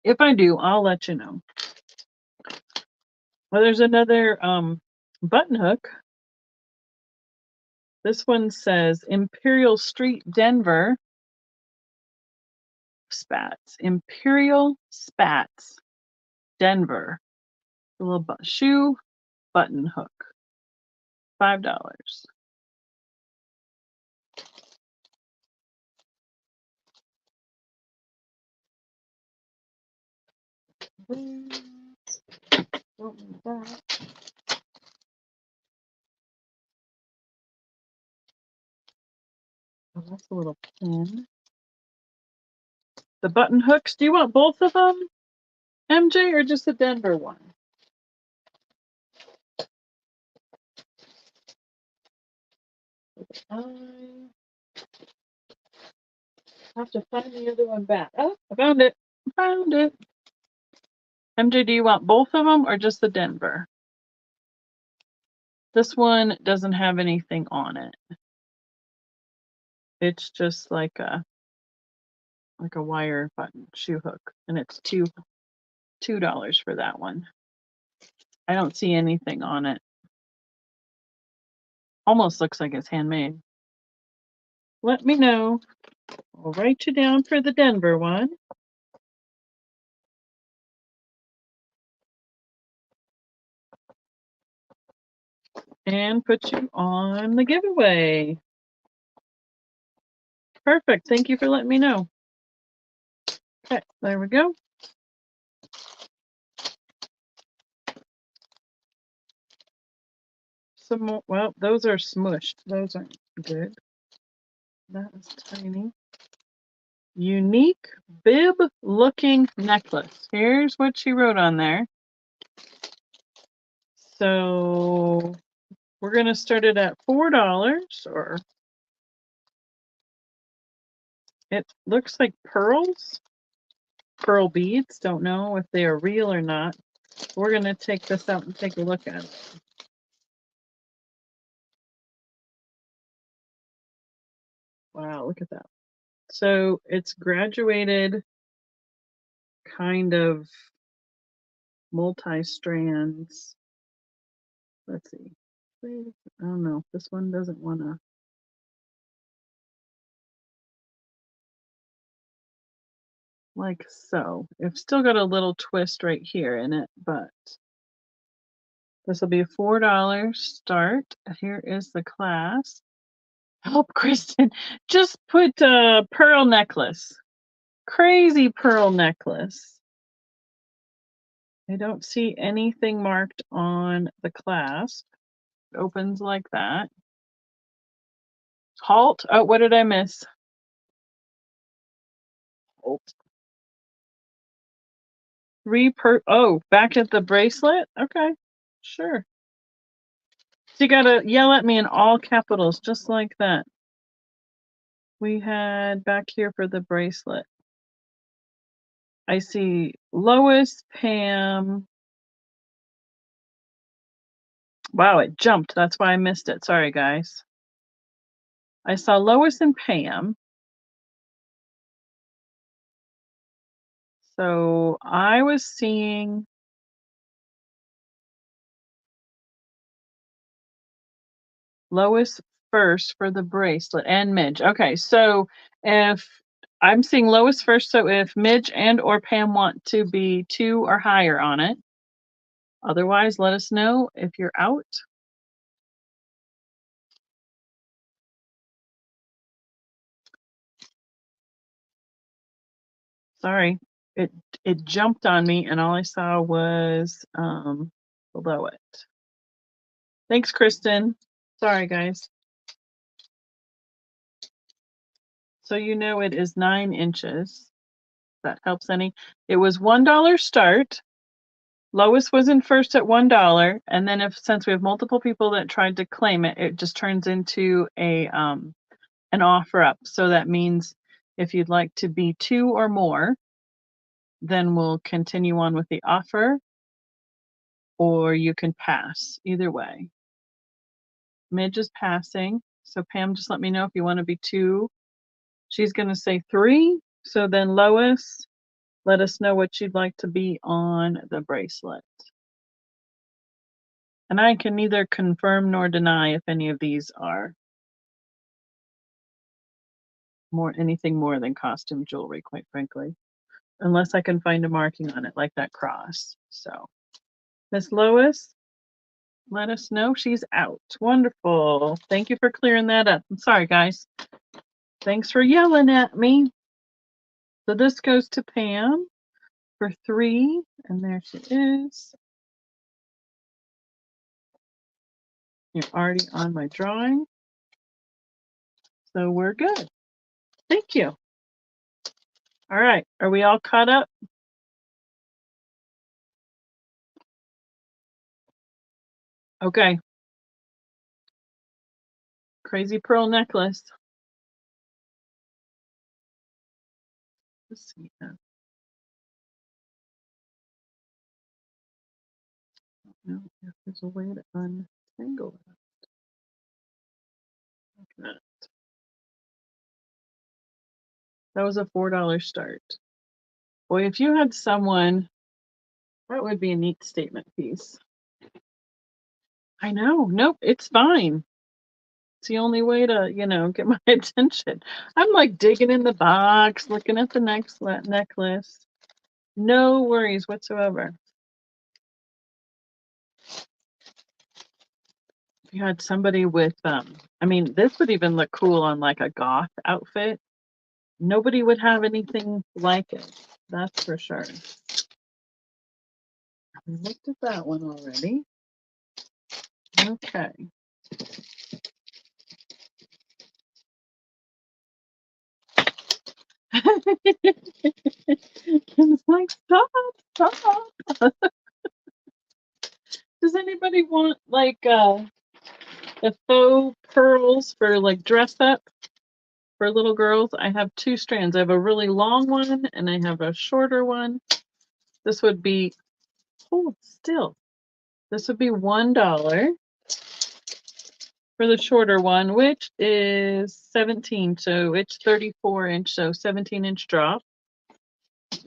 If I do, I'll let you know. Well, there's another button hook. This one says Imperial Street, Denver. Spats. Imperial Spats, Denver. A little shoe button hook. $5. Don't need that. Oh, that's a little pin. The button hooks, do you want both of them, MJ, or just the Denver one? I have to find the other one back. Oh, I found it. Found it. MJ, do you want both of them or just the Denver? This one doesn't have anything on it. It's just like a wire button shoe hook, and it's $2 for that one. I don't see anything on it. Almost looks like it's handmade. Let me know. I'll write you down for the Denver one. And put you on the giveaway. Perfect. Thank you for letting me know. Okay, there we go. Some more. Well, those are smushed. Those aren't good. That is tiny. Unique bib looking necklace. Here's what she wrote on there. So we're going to start it at $4, or it looks like pearls, pearl beads. Don't know if they are real or not. We're going to take this out and take a look at it. Wow, look at that. So it's graduated kind of multi-strands. Let's see. I don't know. This one doesn't want to. Like so. It's still got a little twist right here in it, but this will be a $4 start. Here is the class. Help, Kristen. Just put a pearl necklace. Crazy pearl necklace. I don't see anything marked on the clasp. It opens like that. Halt. Oh, what did I miss? Halt. Oh, back at the bracelet? Okay, sure. So you gotta yell at me in all capitals, just like that. We had back here for the bracelet. I see Lois, Pam. Wow, it jumped. That's why I missed it. Sorry, guys. I saw Lois and Pam. So I was seeing Lois first for the bracelet and Midge. Okay, so if I'm seeing Lois first, so if Midge and or Pam want to be 2 or higher on it. Otherwise, let us know if you're out. Sorry, it jumped on me and all I saw was below it. Thanks, Kristen. Sorry, guys. So you know it is 9 inches. If that helps any. It was $1 start. Lois was in first at $1, and then since we have multiple people that tried to claim it, it just turns into an offer up. So that means if you'd like to be 2 or more, then we'll continue on with the offer, or you can pass. Either way. Midge is passing. So Pam, just let me know if you want to be 2. She's going to say 3. So then Lois, let us know what you'd like to be on the bracelet. And I can neither confirm nor deny if any of these are anything more than costume jewelry, quite frankly. Unless I can find a marking on it, like that cross. So, Miss Lois, let us know she's out. Wonderful. Thank you for clearing that up. I'm sorry, guys. Thanks for yelling at me. So this goes to Pam for 3, and there she is. You're already on my drawing. So we're good. Thank you. All right. Are we all caught up? Okay. Crazy pearl necklace. Let's see. No, if there's a way to untangle it. Like that. That was a $4 start. Boy, if you had someone, that would be a neat statement piece. I know. Nope, it's fine. It's the only way to, get my attention. I'm like digging in the box, looking at the next necklace. No worries whatsoever. If you had somebody with, this would even look cool on like a goth outfit. Nobody would have anything like it. That's for sure. We looked at that one already. Okay. It's like, stop. Does anybody want like the faux pearls for like dress up for little girls? I have 2 strands. I have a really long one and I have a shorter one. This would be, this would be $1 for the shorter one, which is 17. So it's 34 inch, so 17-inch drop.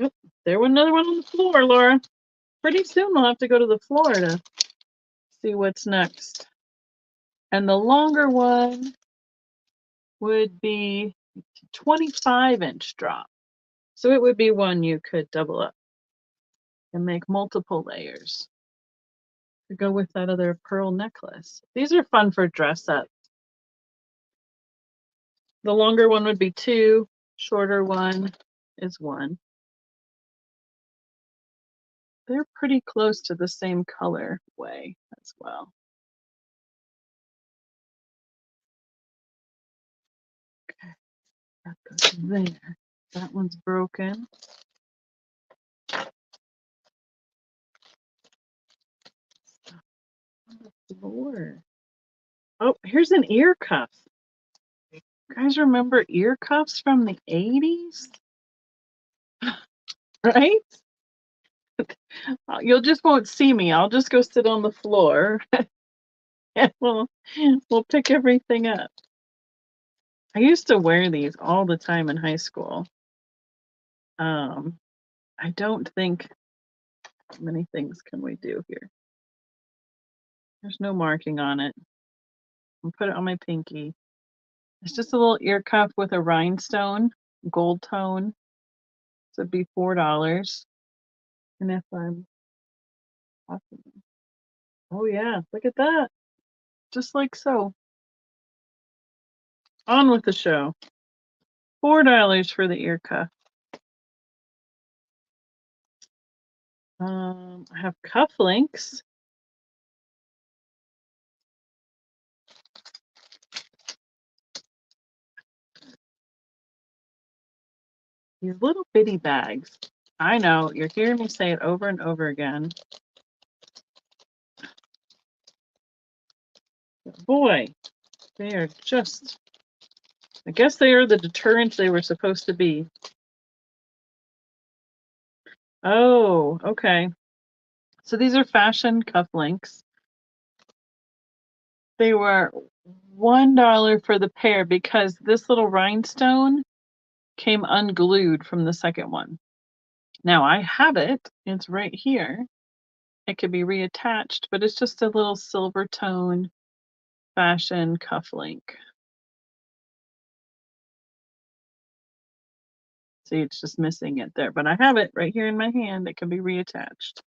Oop, there was another one on the floor, Laura. Pretty soon we'll have to go to the floor to see what's next. And the longer one would be 25-inch drop. So it would be one you could double up and make multiple layers to go with that other pearl necklace. These are fun for dress up. The longer one would be 2, shorter one is 1. They're pretty close to the same color way as well. Okay, that goes there. That one's broken. Lord. Oh, here's an ear cuff. You guys remember ear cuffs from the 80s? Right? You just won't see me. I'll just go sit on the floor and we'll pick everything up. I used to wear these all the time in high school. I don't think many things can we do here. There's no marking on it. I'll put it on my pinky. It's just a little ear cuff with a rhinestone, gold tone. So it'd be $4. And if I'm talking, oh yeah, look at that. Just like so. On with the show. $4 for the ear cuff. I have cufflinks. These little bitty bags. I know, you're hearing me say it over and over again. But boy, they are just, I guess they are the deterrent they were supposed to be. Oh, okay. So these are fashion cufflinks. They were $1 for the pair because this little rhinestone came unglued from the second one. Now I have it. It's right here. It could be reattached, but it's just a little silver tone fashion cufflink. See, it's just missing it there, but I have it right here in my hand. It can be reattached.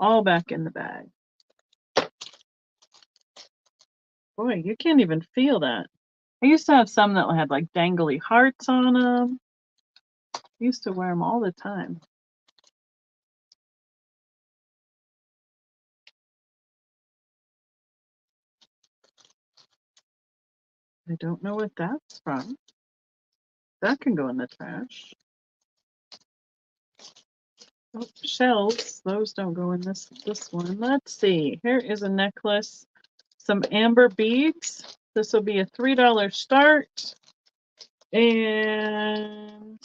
All back in the bag. Boy, you can't even feel that. I used to have some that had like dangly hearts on them. I used to wear them all the time. I don't know what that's from. That can go in the trash. Oh, shells. Those don't go in this one. Let's see. Here is a necklace. Some amber beads. This will be a $3 start. And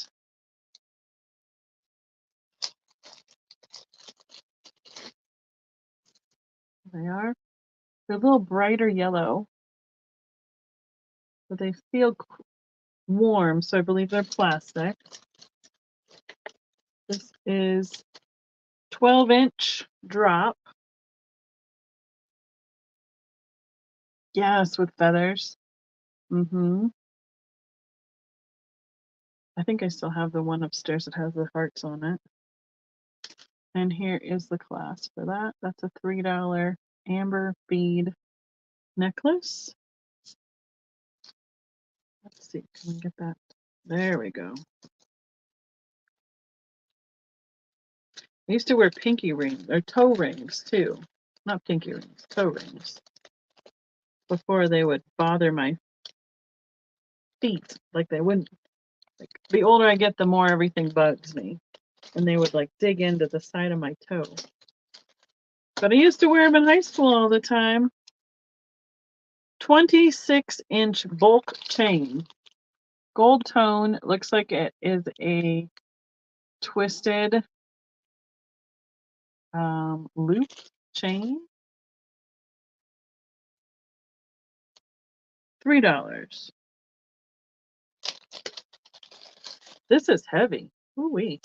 they are. They're a little brighter yellow. But they feel warm, so I believe they're plastic. This is 12-inch drop. Yes, with feathers. I think I still have the one upstairs that has the hearts on it. And here is the clasp for that. That's a $3 amber bead necklace. Let's see, can we get that? There we go. I used to wear pinky rings or toe rings too. Not pinky rings, toe rings. Before they would bother my feet. Like they wouldn't. Like the older I get, the more everything bugs me. And they would like dig into the side of my toe. But I used to wear them in high school all the time. 26-inch bulk chain. Gold tone. Looks like it is a twisted loop chain. $3. This is heavy. Ooh-wee.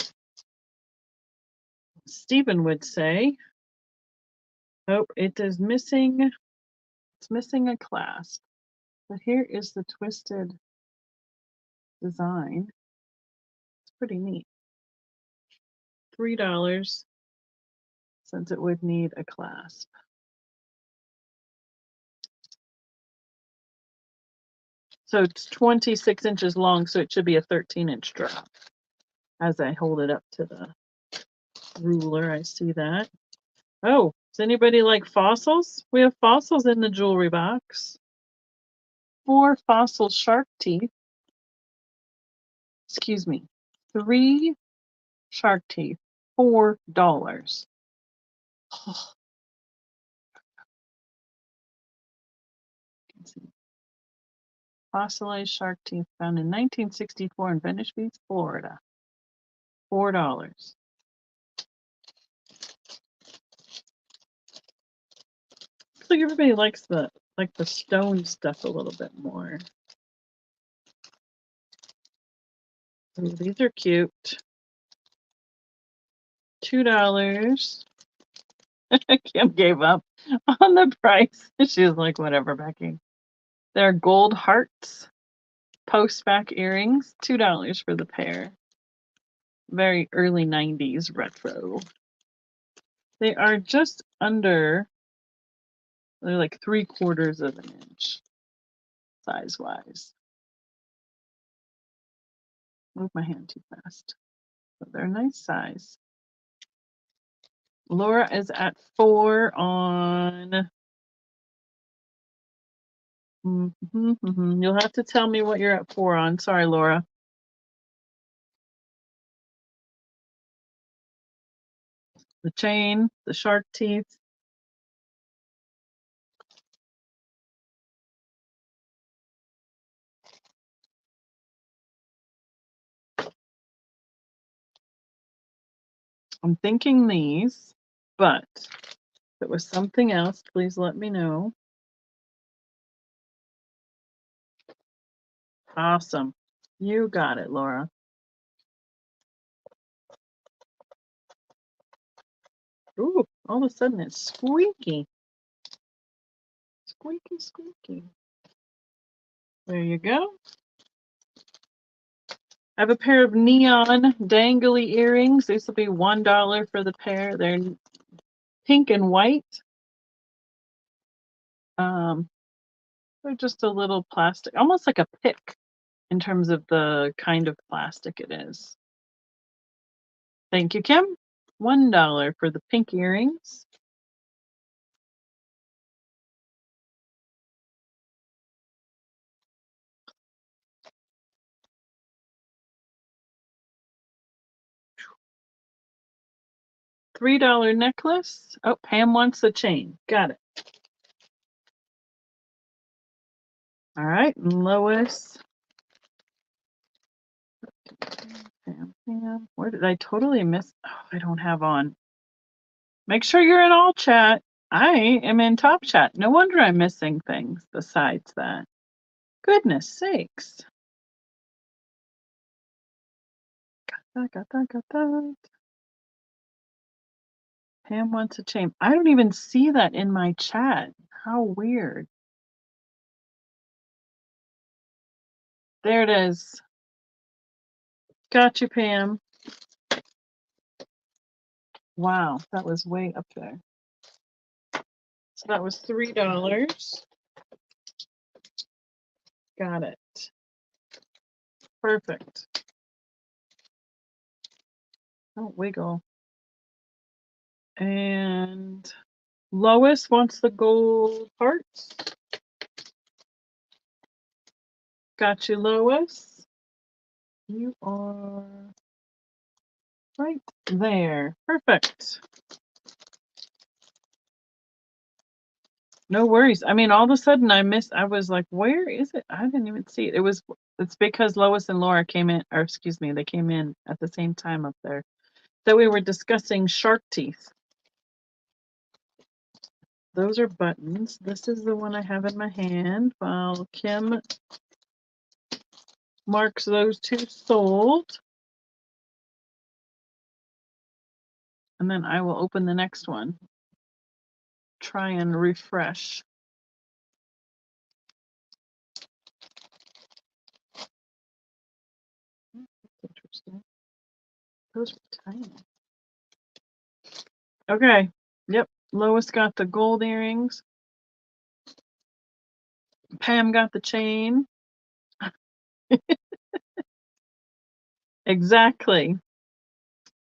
Stephen would say. Oh, it is missing. It's missing a clasp. But here is the twisted design. It's pretty neat. $3 since it would need a clasp. So it's 26 inches long, so it should be a 13-inch drop. As I hold it up to the ruler, I see that. Oh, does anybody like fossils? We have fossils in the jewelry box. 4 fossil shark teeth. Excuse me. 3 shark teeth. $4. Oh. Fossilized shark teeth found in 1964 in Venice Beach, Florida. $4. Looks like everybody likes the stone stuff a little bit more. Ooh, these are cute. $2. Kim gave up on the price. She was like, whatever, Becky. They're gold hearts, post-back earrings, $2 for the pair. Very early 90s retro. They are just under, they're like 3/4 of an inch size-wise. Move my hand too fast. But they're a nice size. Laura is at 4 on. You'll have to tell me what you're at 4 on. Sorry, Laura. The chain, the shark teeth. I'm thinking these, but if it was something else, please let me know. Awesome. You got it, Laura. Ooh, all of a sudden it's squeaky. Squeaky, squeaky. There you go. I have a pair of neon dangly earrings. These will be $1 for the pair. They're pink and white. They're just a little plastic, almost like a pick in terms of the kind of plastic it is. Thank you, Kim. $1 for the pink earrings. $3 necklace. Oh, Pam wants a chain. Got it. All right, Lois. Pam. Where did I totally miss? Oh, I don't have on. Make sure you're in all chat. I am in top chat. No wonder I'm missing things besides that. Goodness sakes. Got that. Pam wants a chain. I don't even see that in my chat. How weird. There it is. Got you, Pam. Wow, that was way up there. So that was $3. Got it. Perfect. Don't wiggle. And Lois wants the gold hearts. Got you, Lois. You are right there. Perfect. No worries. I mean, all of a sudden I was like, where is it? I didn't even see it. It's because Lois and Laura came in, or excuse me, they came in at the same time up there. So we were discussing shark teeth. Those are buttons. This is the one I have in my hand while Kim marks those 2 sold. And then I will open the next one. Try and refresh. Interesting. Those were tiny. Okay. Yep. Lois got the gold earrings. Pam got the chain. Exactly.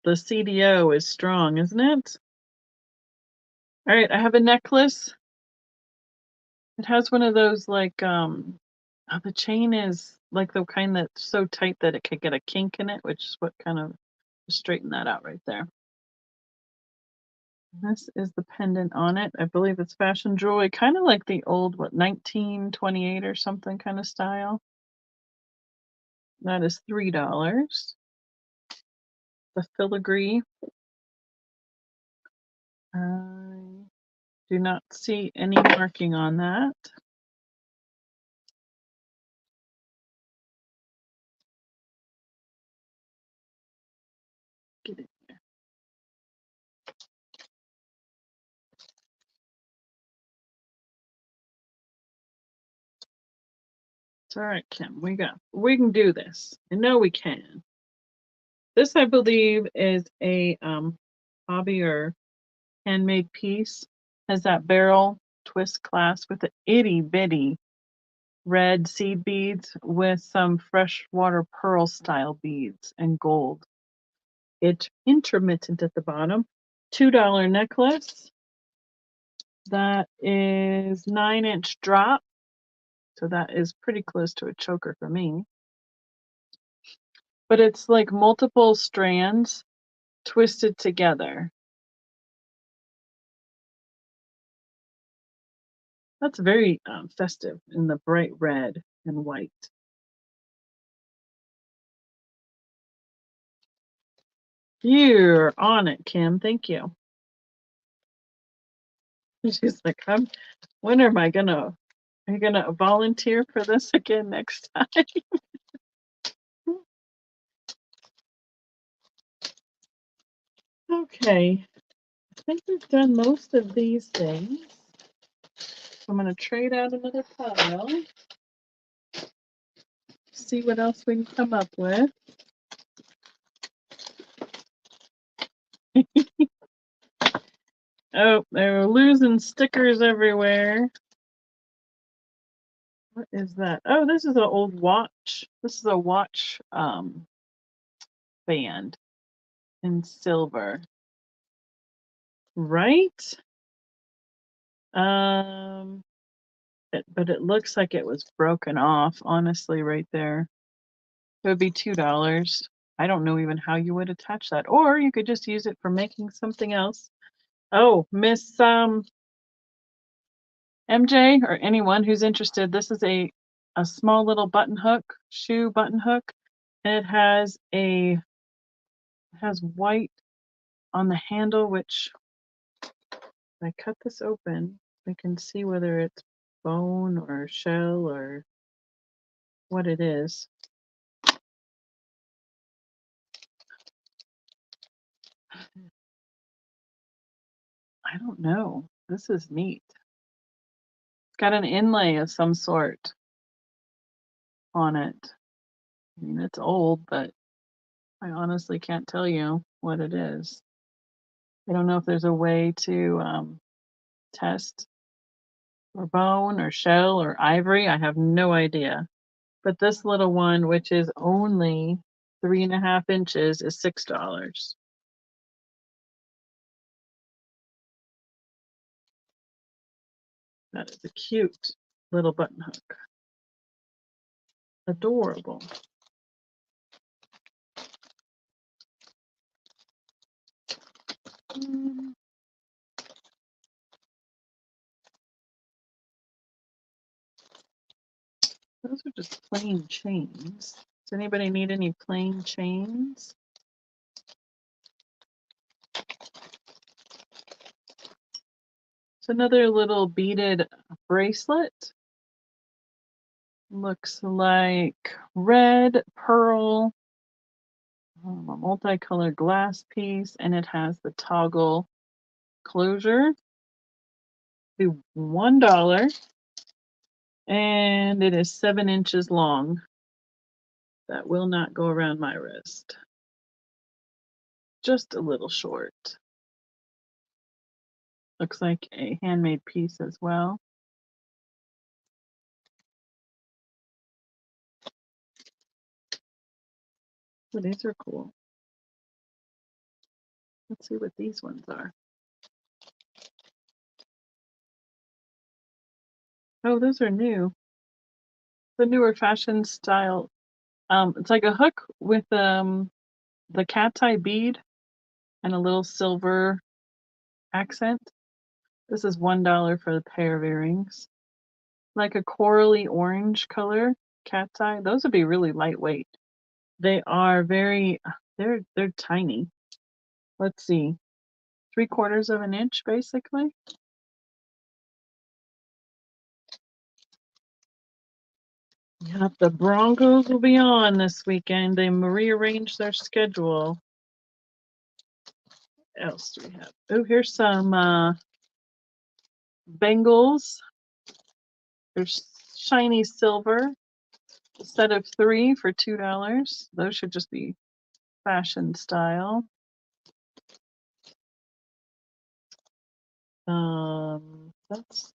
The CDO is strong, isn't it? All right, I have a necklace. It has one of those like the chain is like the kind that's so tight that it could get a kink in it, which is what kind of straighten that out right there. This is the pendant on it. I believe it's Fashion Jewelry, kind of like the old, 1928 or something kind of style. That is $3. The filigree. I do not see any marking on that. all right, Kim. We can do this. I know we can. This, I believe, is a hobby or handmade piece. Has that barrel twist clasp with the itty bitty red seed beads with some freshwater pearl style beads and gold. It's intermittent at the bottom. $2 necklace. That is 9-inch drop. So that is pretty close to a choker for me. But it's like multiple strands twisted together. That's very festive in the bright red and white. You're on it, Kim. Thank you. She's like, when are you gonna volunteer for this again next time? Okay, I think we've done most of these things. I'm gonna trade out another pile. See what else we can come up with. Oh, they're losing stickers everywhere. What is that? Oh, this is an old watch. This is a watch band in silver. Right? But it looks like it was broken off, honestly, right there. It would be $2. I don't know even how you would attach that. Or you could just use it for making something else. Oh, Miss MJ or anyone who's interested, this is a small little button hook, shoe button hook, and it has white on the handle, which if I cut this open, I can see whether it's bone or shell or what it is. I don't know. This is neat. It's got an inlay of some sort on it. I mean, it's old, but I honestly can't tell you what it is. I don't know if there's a way to test for bone or shell or ivory. I have no idea. But this little one, which is only 3.5 inches, is $6. That is a cute little button hook. Adorable. Those are just plain chains. Does anybody need any plain chains? It's another little beaded bracelet. Looks like red, pearl, a multicolored glass piece, and it has the toggle closure. Be $1, and it is 7 inches long. That will not go around my wrist. Just a little short. Looks like a handmade piece as well. Oh, these are cool. Let's see what these ones are. Oh, those are new. The newer fashion style. It's like a hook with the cat's eye bead and a little silver accent. This is $1 for the pair of earrings. Like a corally orange color cat's eye. Those would be really lightweight. They are they're tiny. Let's see, 3/4 of an inch basically. Yep, the Broncos will be on this weekend. They rearranged their schedule. What else do we have? Oh, here's some Bengals. There's shiny silver. A set of 3 for $2. Those should just be fashion style. That's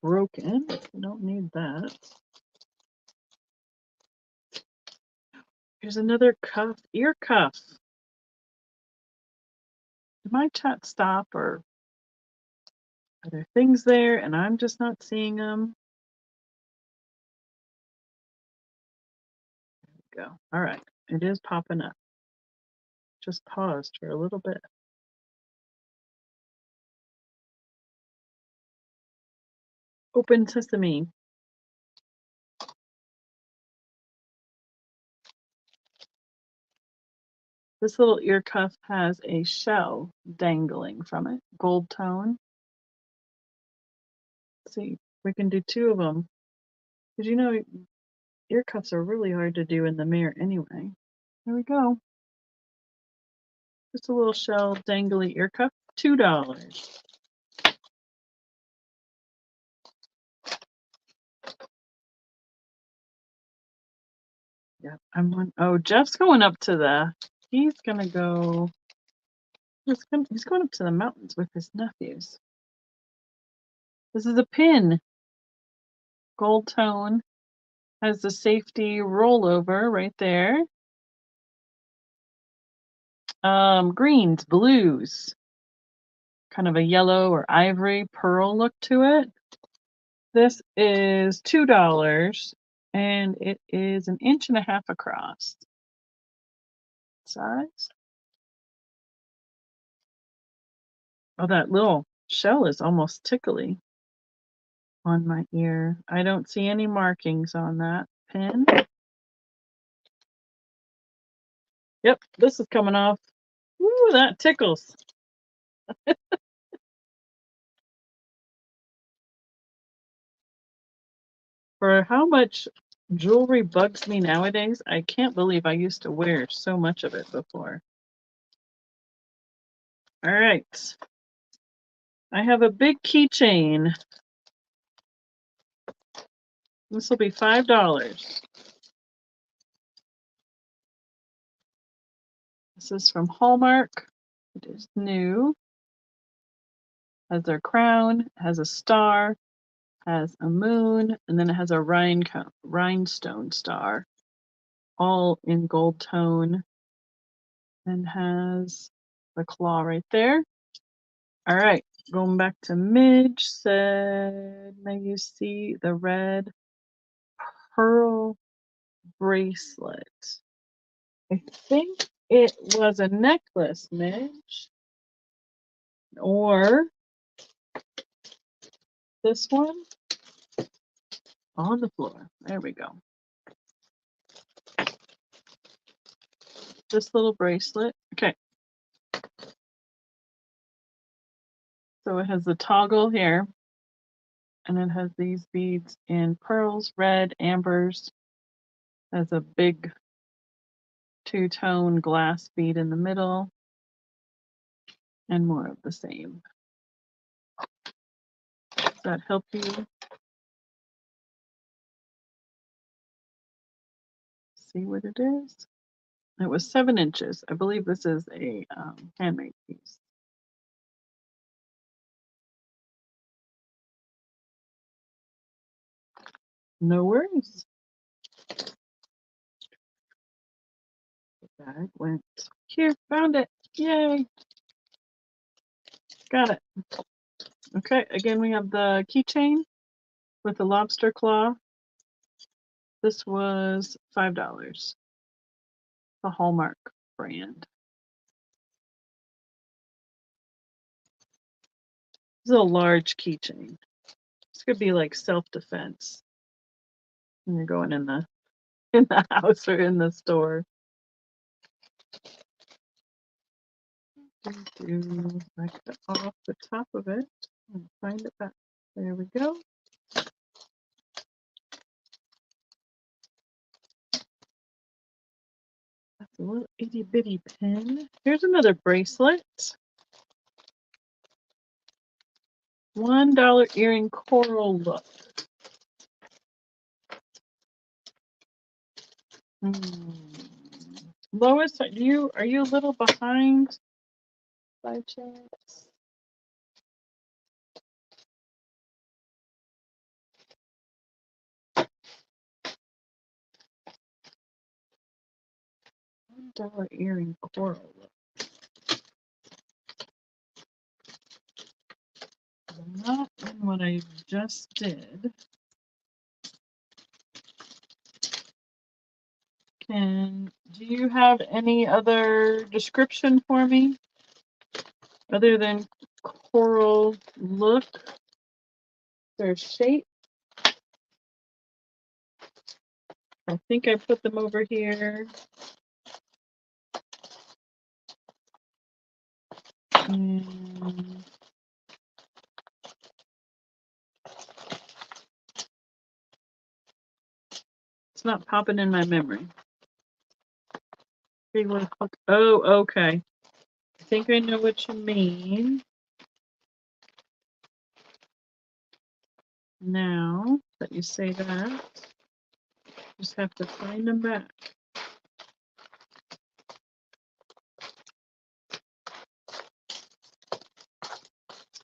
broken. We don't need that. Here's another cuff, ear cuff. Did my chat stop, or are there things there and I'm just not seeing them? There we go. All right, it is popping up. Just paused for a little bit. Open sesame. This little ear cuff has a shell dangling from it, gold tone. Let's see, we can do 2 of them. Did you know ear cuffs are really hard to do in the mirror anyway? There we go. Just a little shell dangly ear cuff, $2. Yeah, oh, Jeff's going up to he's going up to the mountains with his nephews. This is a pin. Gold tone. Has the safety rollover right there. Greens, blues. Kind of a yellow or ivory pearl look to it. This is $2 and it is 1.5 inches across. Size. Oh, that little shell is almost tickly on my ear. I don't see any markings on that pin. Yep, this is coming off. Ooh, that tickles. For how much jewelry bugs me nowadays, I can't believe I used to wear so much of it before. All right. I have a big keychain. This will be $5. This is from Hallmark. It is new. Has their crown, has a star, has a moon, and then it has a rhinestone star, all in gold tone, and has the claw right there. All right, going back to Midge, said, may you see the red pearl bracelet. I think it was a necklace, Midge. Or this one on the floor. There we go. This little bracelet. Okay. So it has the toggle here. And it has these beads in pearls, red, ambers. Has a big 2-tone glass bead in the middle. And more of the same. Does that help you see what it is? It was 7 inches. I believe this is a handmade piece. No worries. The bag went here. Found it. Yay. Got it. Okay. Again, we have the keychain with the lobster claw. This was $5. The Hallmark brand. This is a large keychain. This could be like self-defense when you're going in the house or in the store. Like off the top of it and find it back. There we go. That's a little itty bitty pin. Here's another bracelet. $1 earring coral look. Lois, are you a little behind by chance? $1 earring coral. Not in what I just did. Do you have any other description for me other than coral look? Their shape? I think I put them over here. And it's not popping in my memory. Oh, okay. I think I know what you mean. Now that you say that, just have to find them back.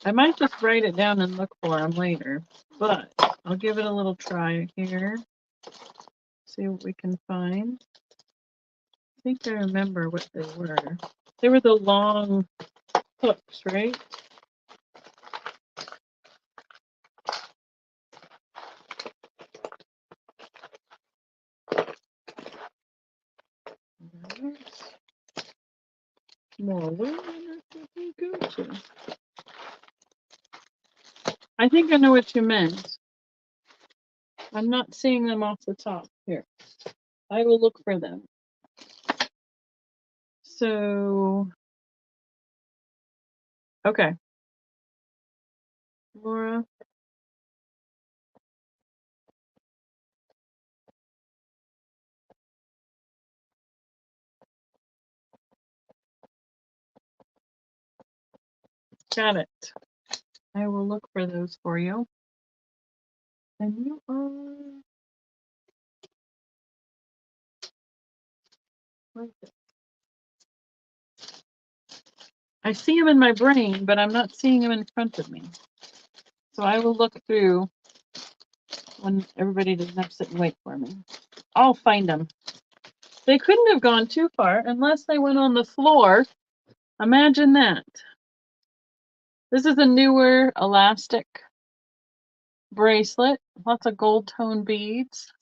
I might just write it down and look for them later, but I'll give it a little try here. See what we can find. I think I remember what they were. They were the long hooks, right? More. Where did they go to? I think I know what you meant. I'm not seeing them off the top here. I will look for them. So, okay. Laura. Got it. I will look for those for you. And you are right there. I see them in my brain, but I'm not seeing them in front of me. So I will look through when everybody doesn't have to sit and wait for me. I'll find them. They couldn't have gone too far unless they went on the floor. Imagine that. This is a newer elastic bracelet. Lots of gold tone beads.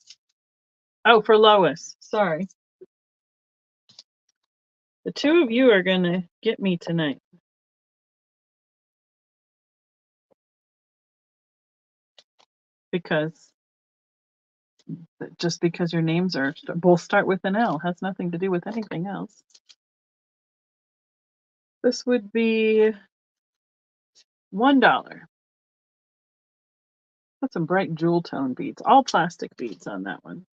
Oh, for Lois. Sorry. The two of you are going to get me tonight. Because just because your names are both start with an L has nothing to do with anything else. This would be $1. Got some bright jewel tone beads, all plastic beads on that one.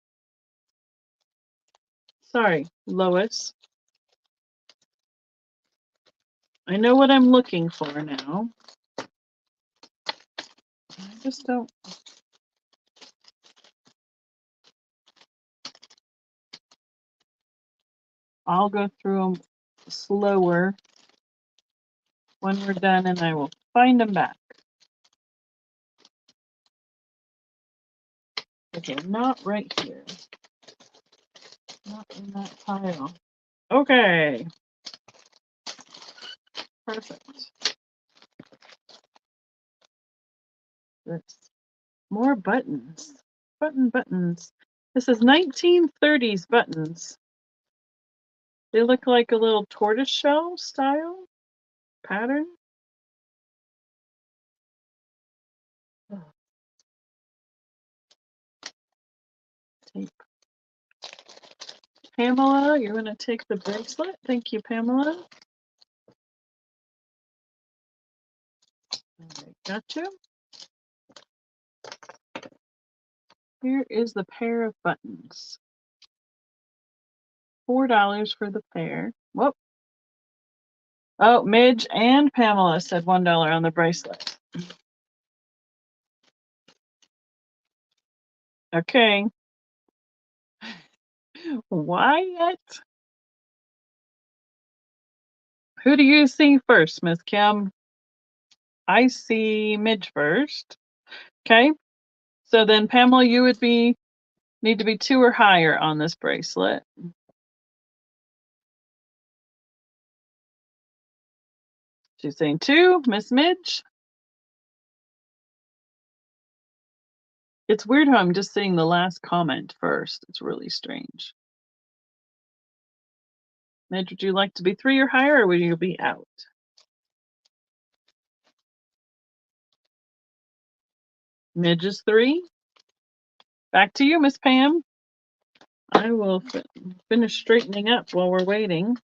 Sorry, Lois. I know what I'm looking for now. I just don't. I'll go through them slower when we're done, and I will find them back. Okay, not right here. Not in that pile. Okay. Perfect. That's more buttons. Buttons. This is 1930s buttons. They look like a little tortoiseshell style pattern. Tape. Pamela, you're going to take the bracelet. Thank you, Pamela. Okay, got you. Here is the pair of buttons. $4 for the pair. Whoop. Oh, Midge and Pamela said $1 on the bracelet. Okay. Wyatt. Who do you see first, Miss Kim? I see Midge first. Okay. So then, Pamela, you would need to be 2 or higher on this bracelet. She's saying 2, Miss Midge. It's weird how I'm just seeing the last comment first. It's really strange. Midge, would you like to be 3 or higher, or would you be out? Midge is 3. Back to you, Miss Pam. I will finish straightening up while we're waiting.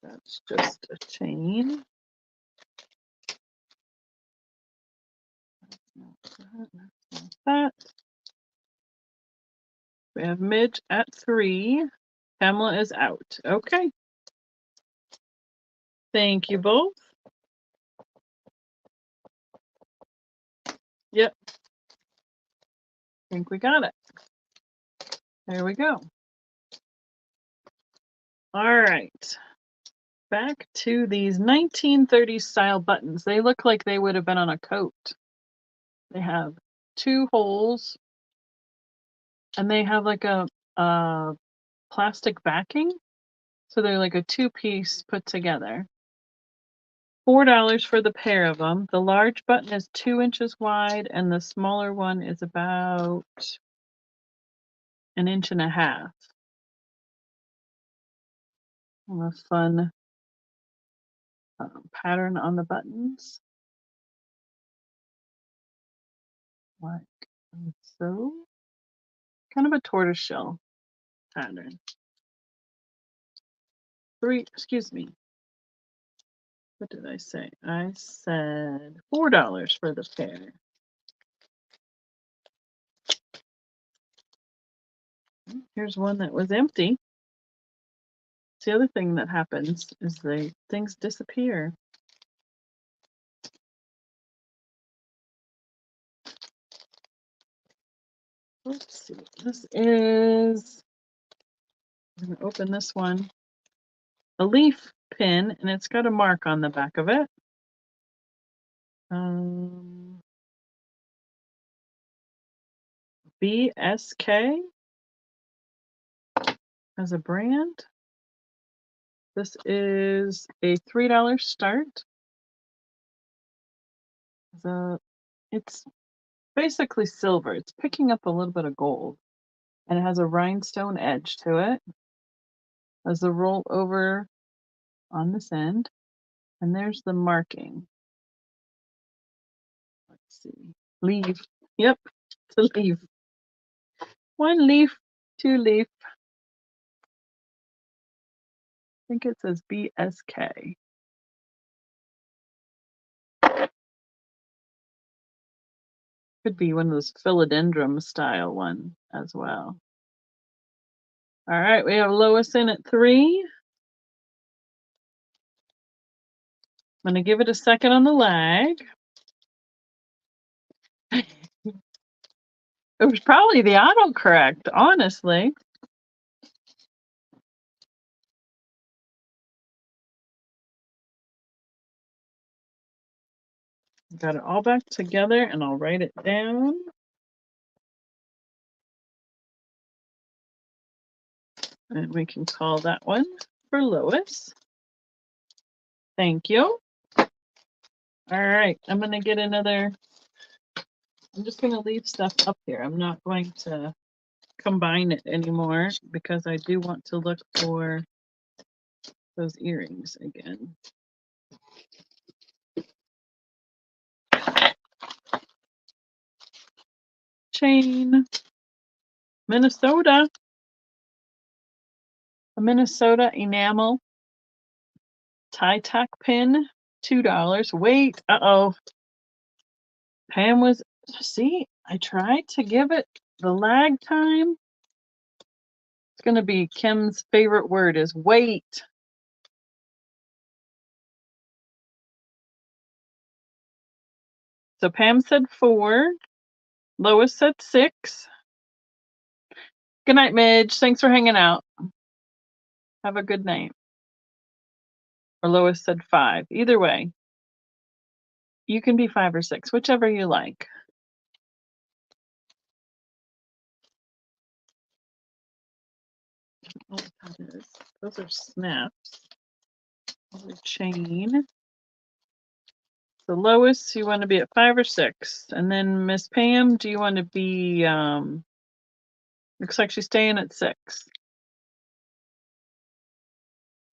That's just a chain. That. We have Midge at 3. Pamela is out. Okay. Thank you both. Yep. I think we got it. There we go. All right. Back to these 1930s style buttons. They look like they would have been on a coat. They have 2 holes, and they have like a plastic backing. So they're like a 2-piece put together. $4 for the pair of them. The large button is 2 inches wide, and the smaller one is about 1.5 inches. A fun pattern on the buttons, like so. Kind of a tortoiseshell pattern. Excuse me. What did I say? I said $4 for the pair. Here's one that was empty. It's the other thing that happens is things disappear. Let's see. This is, I'm going to open this one. A leaf pin, and it's got a mark on the back of it. BSK as a brand. This is a $3 start. It's basically silver. It's picking up a little bit of gold, and it has a rhinestone edge to it. Has the roll over on this end, and there's the marking. Let's see. Leaf. Yep, it's a leaf. 1 leaf, 2 leaf. I think it says BSK. Could be one of those philodendron style one as well. All right, we have Lois in at 3. I'm going to give it a second on the lag. It was probably the autocorrect, honestly. Got it all back together, and I'll write it down. And we can call that one for Lois. Thank you. All right, I'm going to get another. I'm just going to leave stuff up here. I'm not going to combine it anymore because I do want to look for those earrings again. Chain. Minnesota. A Minnesota enamel tie tack pin, $2. Wait, Pam was, see, I tried to give it the lag time. It's going to be Kim's favorite word is wait. So Pam said 4. Lois said 6. Good night, Midge. Thanks for hanging out. Have a good night. Or Lois said 5. Either way, you can be 5 or 6, whichever you like. Oh, that is. Those are snaps. Another chain. So Lois, you want to be at 5 or 6, and then Miss Pam, do you want to be? Looks like she's staying at 6.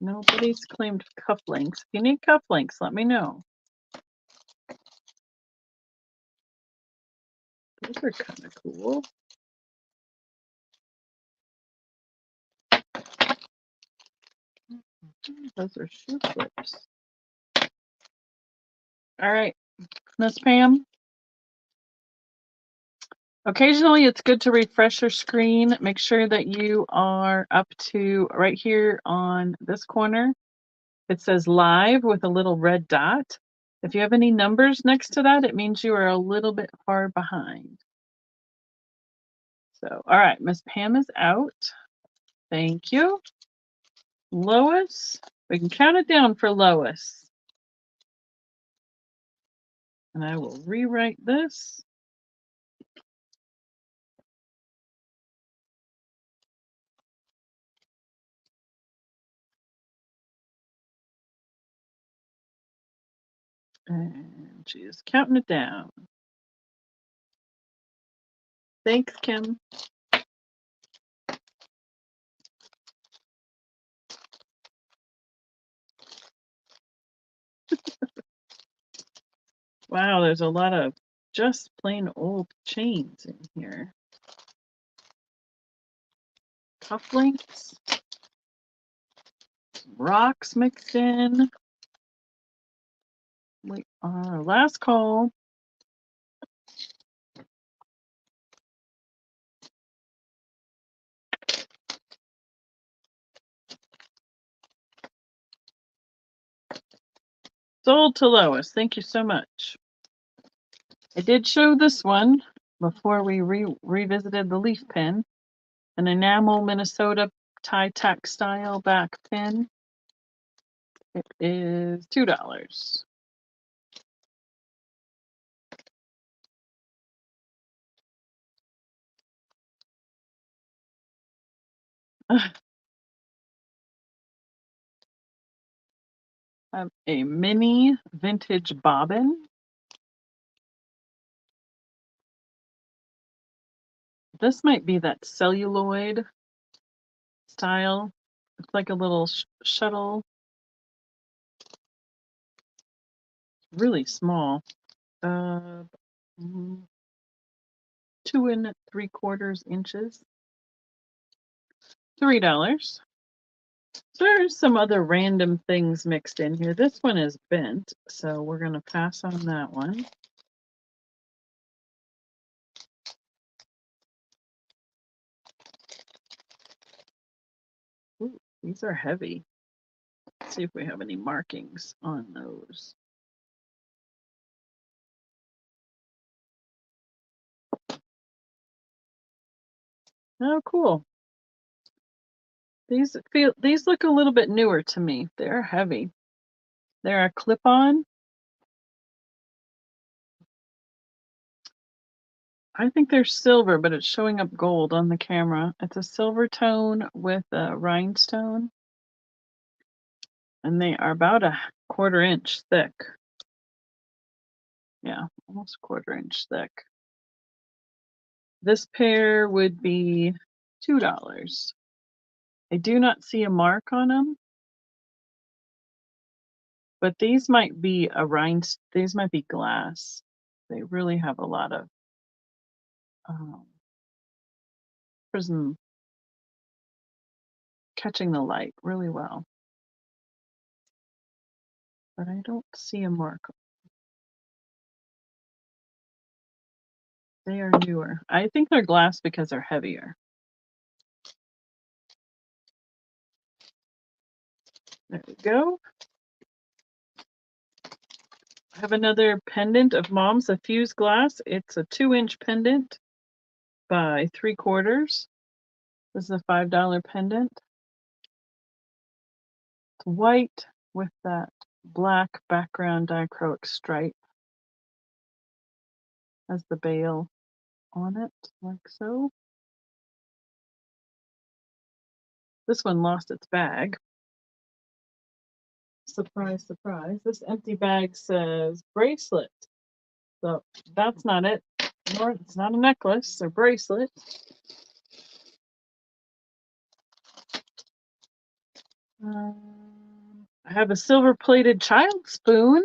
Nobody's claimed cufflinks. If you need cufflinks, let me know. Those are kind of cool. Those are shoe clips. All right, Miss Pam. Occasionally, it's good to refresh your screen. Make sure that you are up to right here on this corner. It says live with a little red dot. If you have any numbers next to that, it means you are a little bit far behind. So, all right, Miss Pam is out. Thank you. Lois, we can count it down for Lois. And I will rewrite this. And she is counting it down. Thanks, Kim. Wow, there's a lot of just plain old chains in here. Cufflinks, rocks mixed in. Wait, last call. Sold to Lois. Thank you so much. I did show this one before we revisited the leaf pin. An enamel Minnesota tie-tack style back pin. It is $2. I have a mini vintage bobbin. This might be that celluloid style. It's like a little shuttle. Really small. 2 3/4 inches. $3. So there's some other random things mixed in here. This one is bent, so we're going to pass on that one. Ooh, these are heavy. Let's see if we have any markings on those. Oh, cool. These look a little bit newer to me. They're heavy. They're a clip-on. I think they're silver, but it's showing up gold on the camera. It's a silver tone with a rhinestone. And they are about a 1/4 inch thick. Yeah, almost 1/4 inch thick. This pair would be $2. I do not see a mark on them, but these might be these might be glass. They really have a lot of prism catching the light really well. But I don't see a mark. They are newer. I think they're glass because they're heavier. There we go. I have another pendant of Mom's, a fused glass. It's a 2-inch pendant by 3/4. This is a $5 pendant. It's white with that black background diacrylic stripe. Has the bail on it, like so. This one lost its bag. Surprise, surprise. This empty bag says bracelet. So that's not it. Nor it's not a necklace or bracelet. I have a silver-plated child spoon.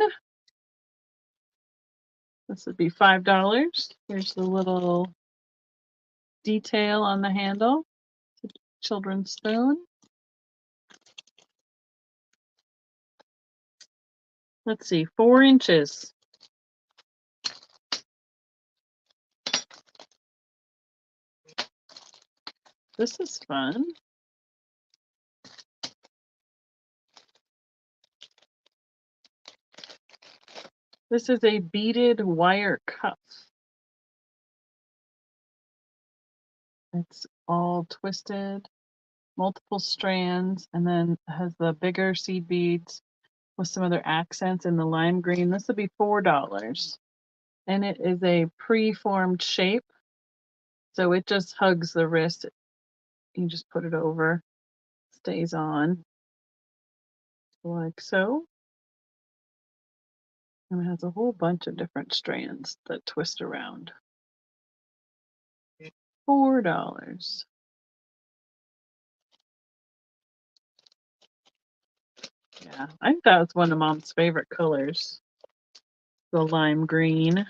This would be $5. Here's the little detail on the handle. It's a children's spoon. Let's see, 4 inches. This is fun. This is a beaded wire cuff. It's all twisted, multiple strands, and then has the bigger seed beads with some other accents in the lime green. This would be $4. And it is a pre-formed shape. So it just hugs the wrist. You just put it over, stays on like so. And it has a whole bunch of different strands that twist around. $4. Yeah, I think that was one of Mom's favorite colors. The lime green.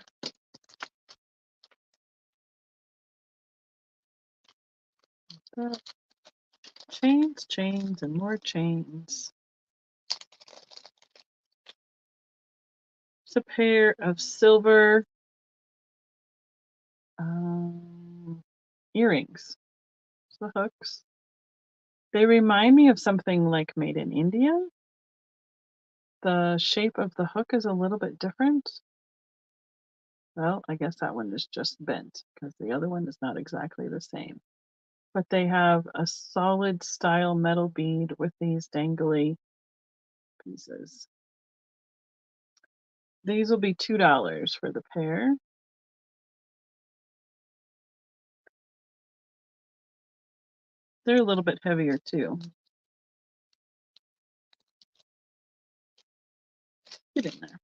Chains, chains, and more chains. It's a pair of silver earrings. The hooks. They remind me of something like made in India. The shape of the hook is a little bit different. Well, I guess that one is just bent because the other one is not exactly the same. But they have a solid style metal bead with these dangly pieces. These will be $2 for the pair. They're a little bit heavier too. Get in there.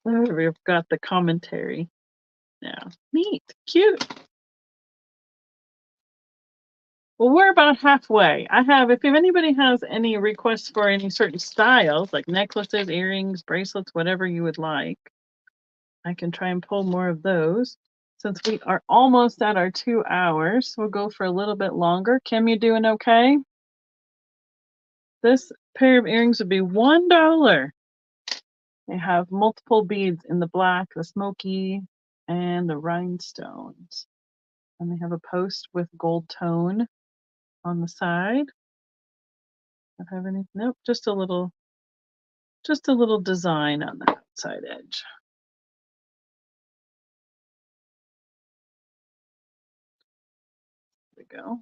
Oh, we've got the commentary now. Neat, cute. Well, we're about halfway. If anybody has any requests for any certain styles, like necklaces, earrings, bracelets, whatever you would like, I can try and pull more of those. Since we are almost at our 2 hours, we'll go for a little bit longer. Kim, you doing okay? This pair of earrings would be $1. They have multiple beads in the black, the smoky, and the rhinestones. And they have a post with gold tone on the side. Don't have any, nope, just a little design on the outside edge. There we go.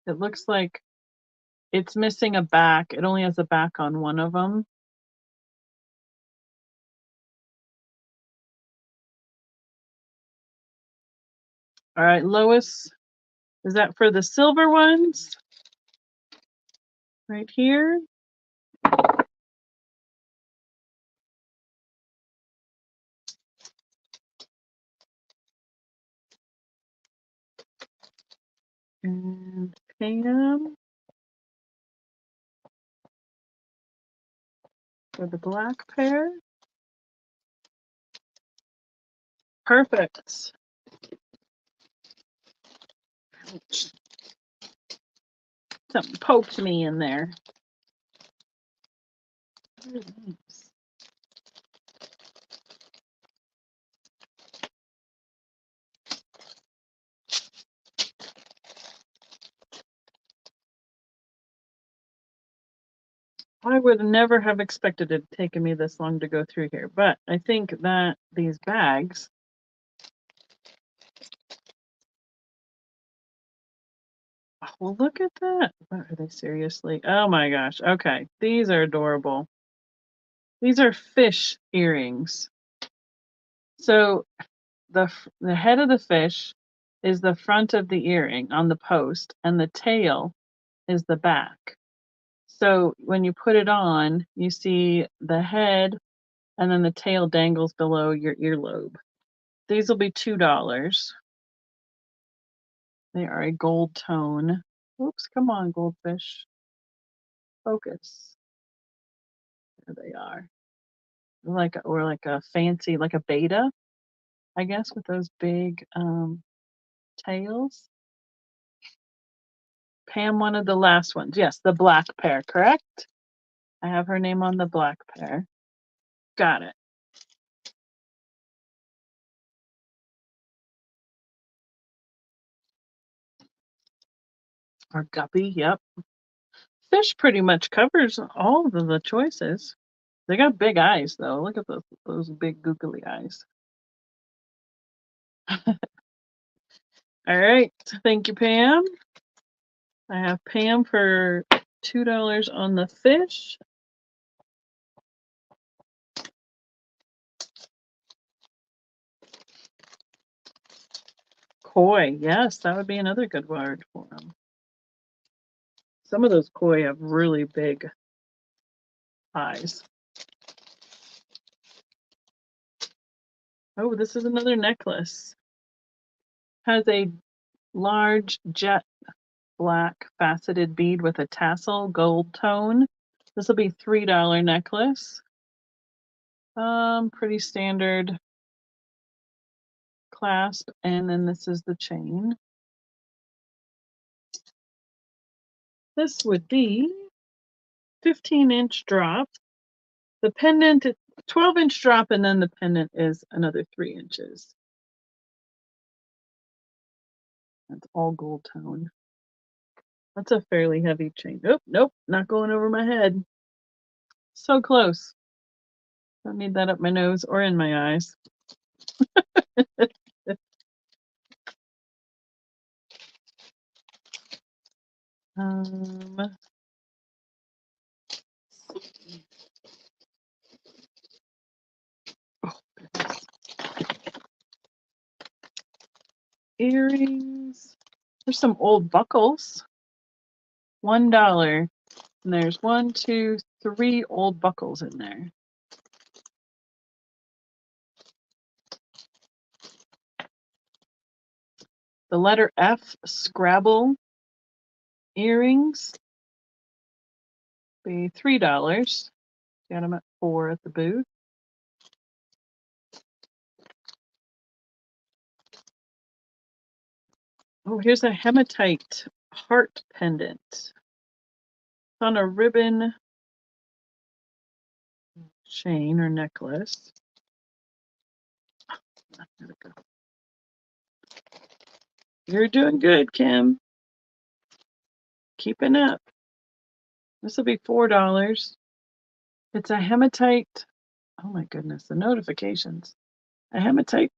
It looks like it's missing a back. It only has a back on one of them. All right, Lois, is that for the silver ones? Right here? And Pam for the black pair. Perfect. Something poked me in there. I would never have expected it taken me this long to go through here, but I think that these bags Oh, well, look at that. What are they seriously? Oh my gosh. Okay. These are adorable. These are fish earrings. So the head of the fish is the front of the earring on the post, and the tail is the back. So when you put it on, you see the head, and then the tail dangles below your earlobe. These will be $2. They are a gold tone. Oops, come on, goldfish. Focus. There they are. Like a fancy, like a beta, I guess, with those big tails. Pam wanted the last ones. Yes, the black pair, correct? I have her name on the black pair. Got it. Or guppy, yep. Fish pretty much covers all of the choices. They got big eyes, though. Look at those big googly eyes. All right. Thank you, Pam. I have Pam for $2 on the fish. Koi. Yes, that would be another good word for them. Some of those koi have really big eyes. Oh, this is another necklace. Has a large jet black faceted bead with a tassel, gold tone. This will be $3 necklace. Pretty standard clasp, and then this is the chain. This would be 15-inch drop. The pendant, 12-inch drop, and then the pendant is another 3 inches. That's all gold tone. That's a fairly heavy chain. Oh, nope, not going over my head. So close. Don't need that up my nose or in my eyes. um, oh, earrings. There's some old buckles. $1. And there's 1, 2, 3 old buckles in there. The letter F Scrabble earrings be $3. Got them at 4 at the booth. Oh, here's a hematite heart pendant. It's on a ribbon chain or necklace. There we go. You're doing good, Kim. Keeping up. This will be $4. It's a hematite. Oh my goodness, the notifications. A hematite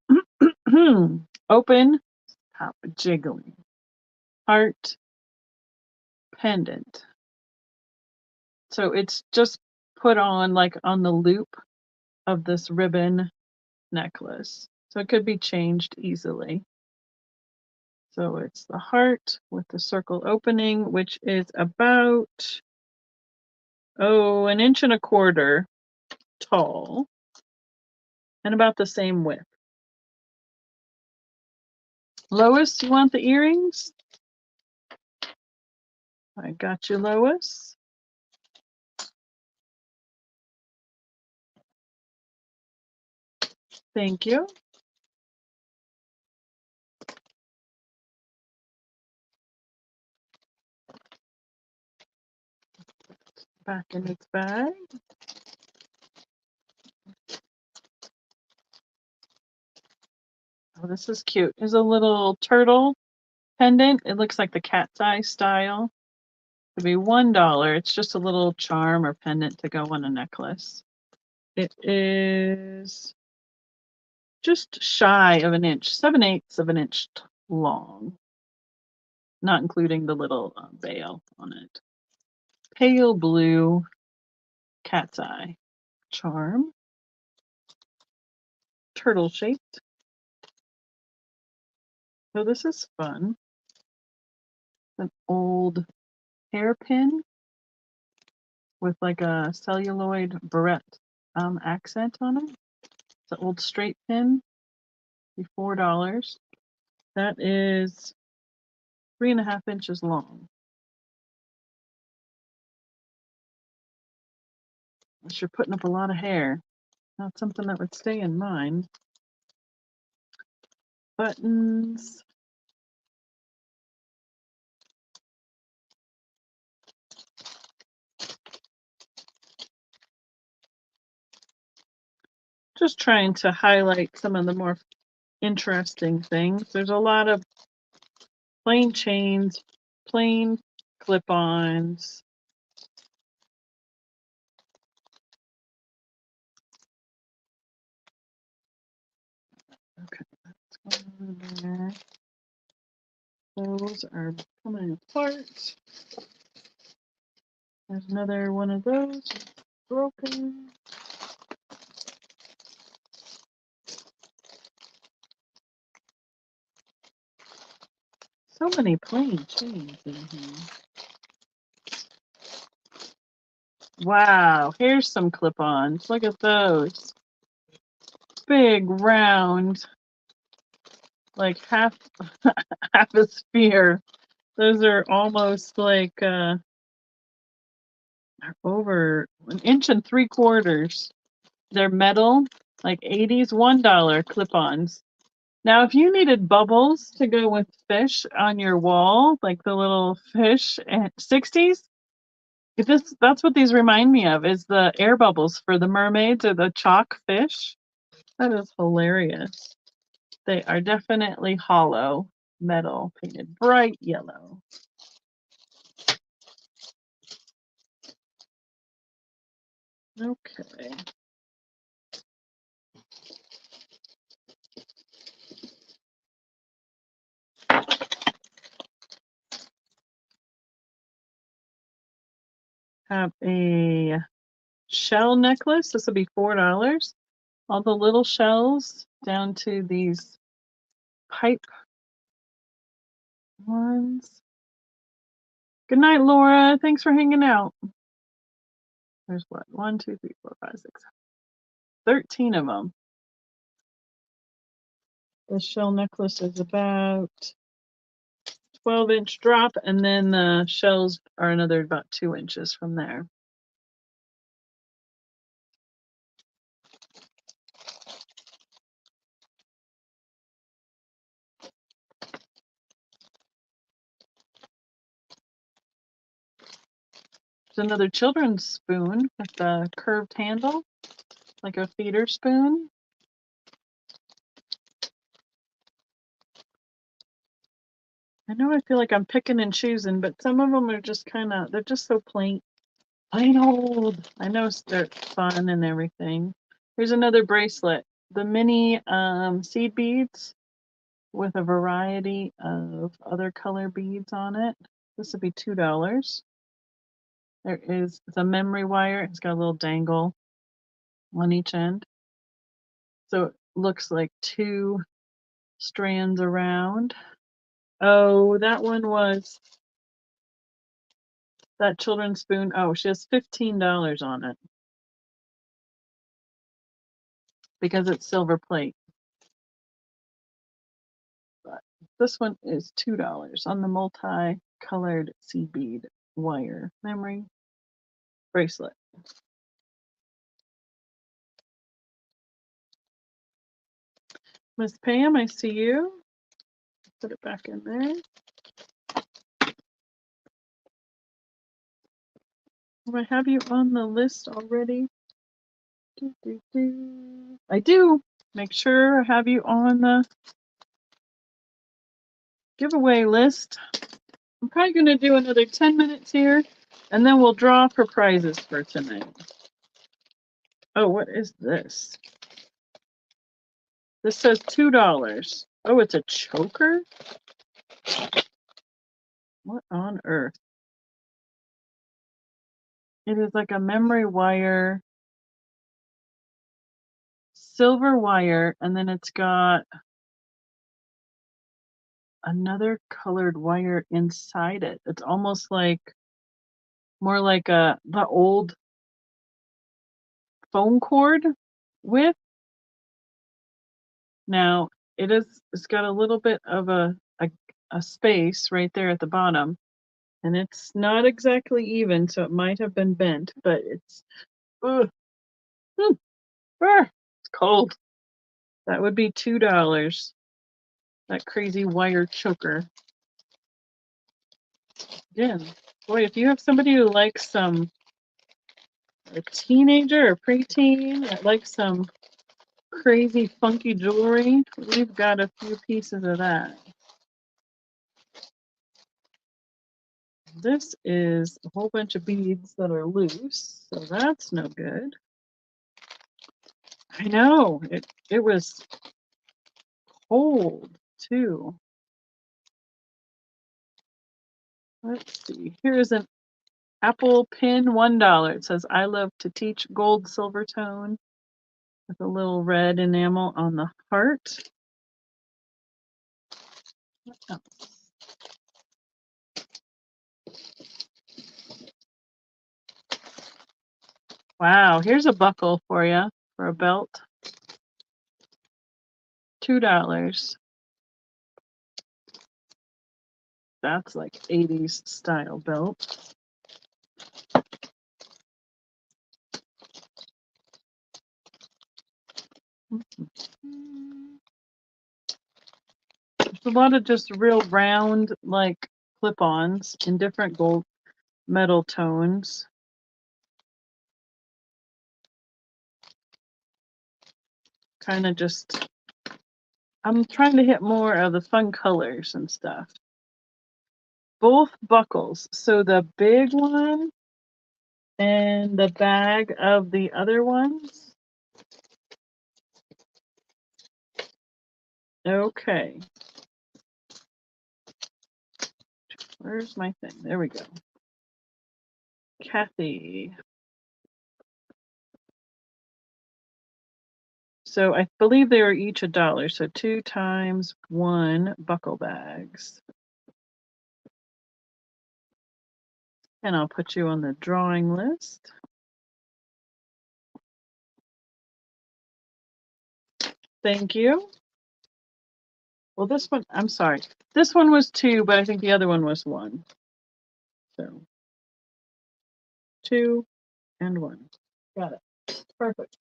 open, top jiggling, heart pendant. So it's just put on like on the loop of this ribbon necklace. So it could be changed easily. So it's the heart with the circle opening, which is about, oh, 1.25 inches tall and about the same width. Lois, you want the earrings? I got you, Lois. Thank you. Back in its bag. Oh, this is cute. There's a little turtle pendant. It looks like the cat's eye style. It'd be $1. It's just a little charm or pendant to go on a necklace. It is just shy of an inch, 7/8 of an inch long. not including the little veil on it. Pale blue cat's eye charm, turtle shaped. So this is fun. An old hairpin with like a celluloid barrette accent on it. It's an old straight pin, $4. That is 3.5 inches long. Unless you're putting up a lot of hair. Not something that would stay in mine. Buttons. Just trying to highlight some of the more interesting things. There's a lot of plain chains, plain clip-ons. Okay, that's going on there. Those are coming apart. There's another one of those broken. So many plain chains in here. Wow, here's some clip-ons. Look at those. Big, round, like half a sphere. Those are almost like over 1.75 inches. They're metal, like 80s, $1 clip-ons. Now, if you needed bubbles to go with fish on your wall, like the little fish at 60s, that's what these remind me of, is the air bubbles for the mermaids or the chalk fish. That is hilarious. They are definitely hollow metal, painted bright yellow. Okay. Have a shell necklace. This will be $4. All the little shells down to these pipe ones. Good night, Laura. Thanks for hanging out. There's what? 1, 2, 3, 4, 5, 6, 13 of them. The shell necklace is about 12-inch drop, and then the shells are another about 2 inches from there. There's another children's spoon with a curved handle, like a feeder spoon. I know I feel like I'm picking and choosing, but some of them are just they're just so plain old. I know they're fun and everything. Here's another bracelet. The mini seed beads with a variety of other color beads on it. This would be $2. It's a memory wire. It's got a little dangle on each end. So it looks like 2 strands around. Oh, that one was that children's spoon. Oh, she has $15 on it because it's silver plate. But this one is $2 on the multi-colored seed bead wire memory bracelet. Miss Pam, I see you. Put it back in there. Do I have you on the list already? I do. Make sure I have you on the giveaway list. I'm probably going to do another 10 minutes here, and then we'll draw for prizes for tonight. Oh, what is this? This says $2. Oh, it's a choker? on earth? It is like a memory wire, silver wire, and then it's got another colored wire inside it. It's almost like more like the old phone cord width. Now it's got a little bit of a space right there at the bottom, and it's not exactly even, so it might have been bent, but it's ugh, it's cold. That would be $2. That crazy wire choker. Again, boy, if you have somebody who likes a teenager or preteen that likes some crazy funky jewelry, we've got a few pieces of that. This is a whole bunch of beads that are loose, so that's no good. I know, it was cold too. Let's see, here's an Apple pin, $1. It says, I love to teach, gold silver tone with a little red enamel on the heart. What else? Wow, here's a buckle for you for a belt. $2. That's like 80s style belt. There's a lot of just real round, like clip-ons in different gold metal tones. Kind of just, I'm trying to hit more of the fun colors and stuff. Both buckles. So the big one and the bag of the other ones. Okay. Where's my thing? There we go. Kathy. So I believe they were each $1. So 2 times 1 buckle bags. And I'll put you on the drawing list. Thank you. Well, this one, I'm sorry. This one was 2, but I think the other one was 1. So 2 and 1. Got it. Perfect.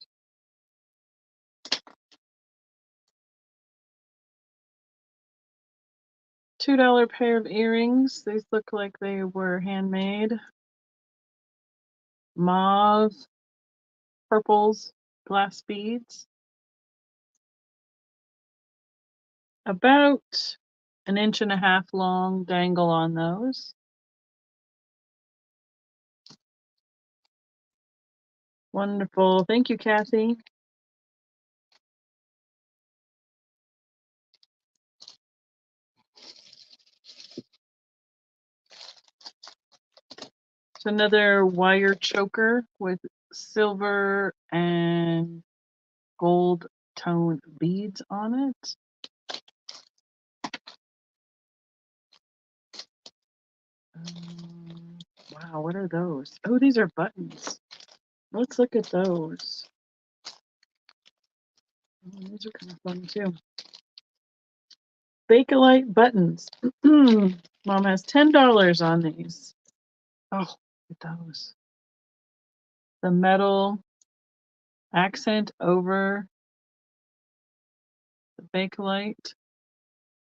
$2 pair of earrings. These look like they were handmade. Mauve, purples, glass beads. About 1.5 inches long dangle on those. Wonderful. Thank you, Kathy. It's another wire choker with silver and gold tone beads on it. Wow, what are those? Oh, these are buttons. Let's look at those. Oh, these are kind of fun too. Bakelite buttons. Mom has $10 on these. Oh, look at those. The metal accent over the Bakelite.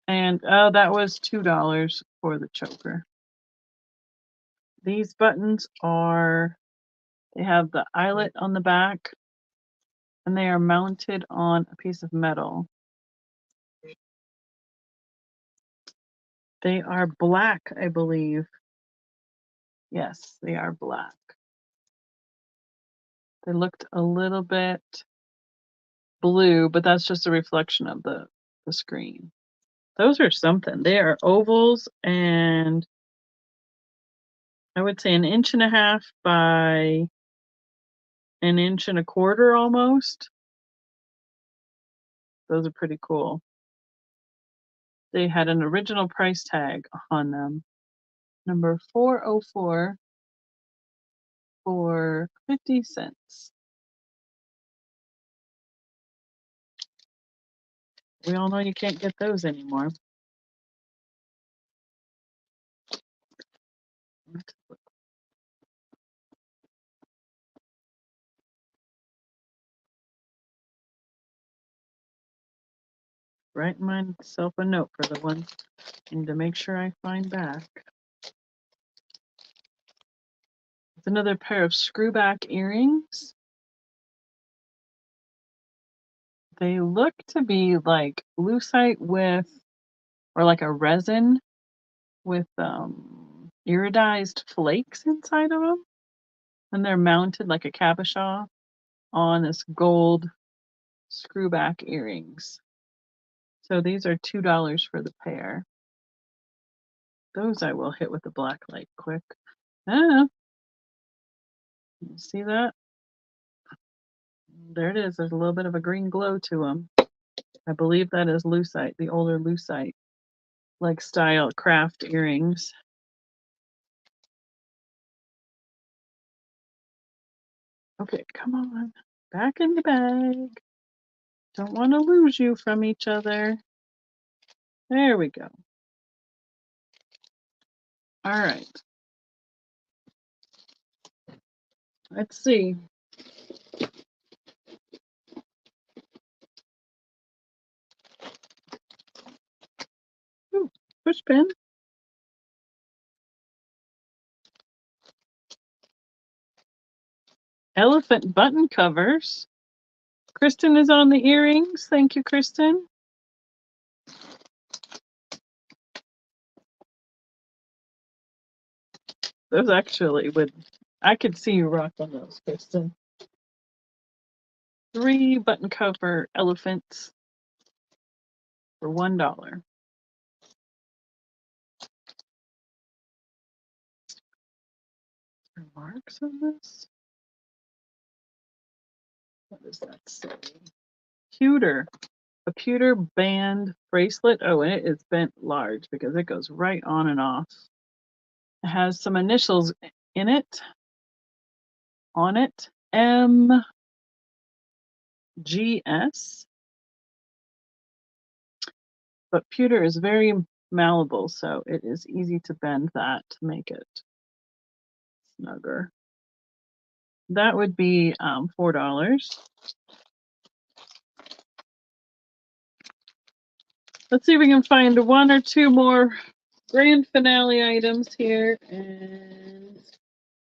And oh, that was $2 for the choker. These buttons they have the eyelet on the back, and they are mounted on a piece of metal. They are black, I believe. Yes, they are black. They looked a little bit blue, but that's just a reflection of the screen. Those are something. They are ovals and I would say 1.5 inches by 1.25 inches almost. Those are pretty cool. They had an original price tag on them. Number 404 for 50 cents. We all know you can't get those anymore. Write myself a note for the one and to make sure I find back. It's another pair of screwback earrings. They look to be like lucite with, or like a resin with iridized flakes inside of them. And they're mounted like a cabochon on this gold screwback earrings. So these are $2 for the pair. Those I will hit with the black light quick. Ah, you see that? There it is. There's a little bit of a green glow to them. I believe that is lucite, the older lucite, like style craft earrings. Okay, come on. Back in the bag. Don't want to lose you from each other. There we go. All right. Let's see. Ooh, push pin. Elephant button covers. Kristen is on the earrings. Thank you, Kristen. Those actually would, I could see you rock on those, Kristen. 3 button cover elephants for $1. Are there marks on this? What does that say? Pewter. A pewter band bracelet. Oh, and it is bent large because it goes right on and off. It has some initials in it, on it. MGS. But pewter is very malleable, so it is easy to bend that to make it snugger. That would be $4. Let's see if we can find 1 or 2 more grand finale items here, and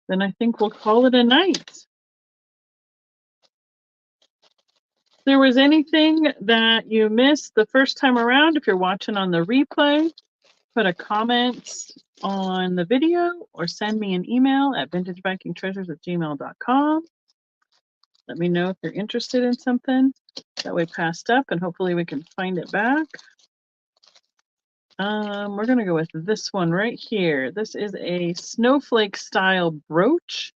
then I think we'll call it a night. If there was anything that you missed the first time around, if you're watching on the replay, put a comment on the video or send me an email at vintagevikingtreasures@gmail.com. Let me know if you're interested in something that we passed up, and hopefully we can find it back. We're gonna go with this one right here. This is a snowflake style brooch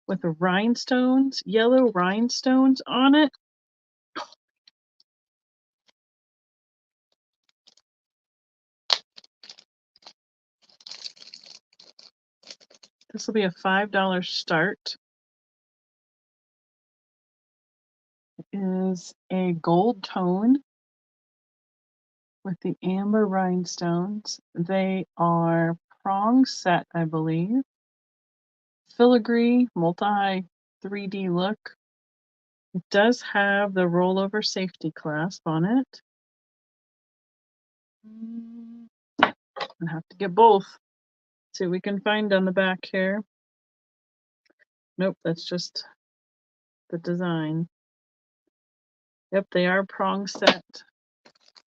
with rhinestones, yellow rhinestones on it. This will be a $5 start. It is a gold tone with the amber rhinestones. They are prong set, I believe. Filigree, multi 3D look. It does have the rollover safety clasp on it. I have to get both. See what we can find on the back here. Nope, that's just the design. Yep, they are prong set.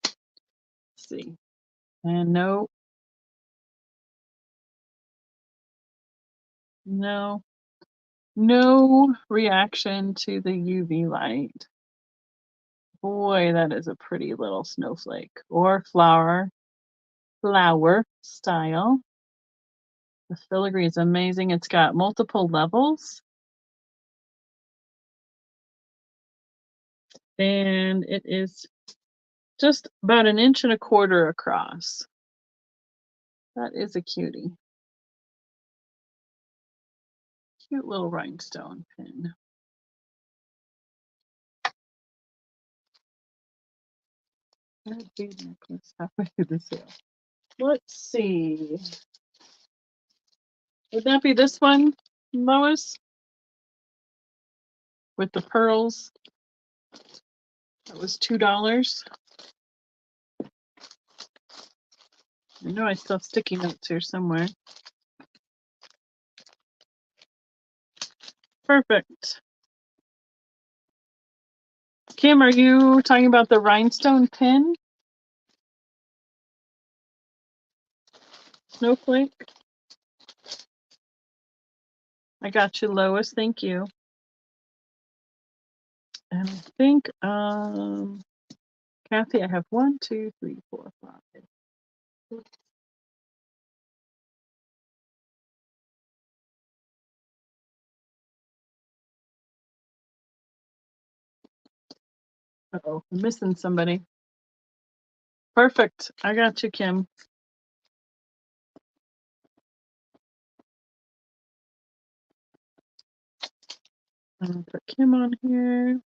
Let's see. And no reaction to the UV light. Boy, that is a pretty little snowflake or flower style. The filigree is amazing. It's got multiple levels. And it is just about 1.25 inches across. That is a cutie. Cute little rhinestone pin. That bead necklace halfway through the sale. Let's see. Would that be this one, Lois? With the pearls? That was $2. I know I still have sticky notes here somewhere. Perfect. Kim, are you talking about the rhinestone pin? Snowflake? I got you, Lois. Thank you. And I think, Kathy, I have 1, 2, 3, 4, 5. Uh-oh, I'm missing somebody. Perfect. I got you, Kim. I'm gonna put Kim on here.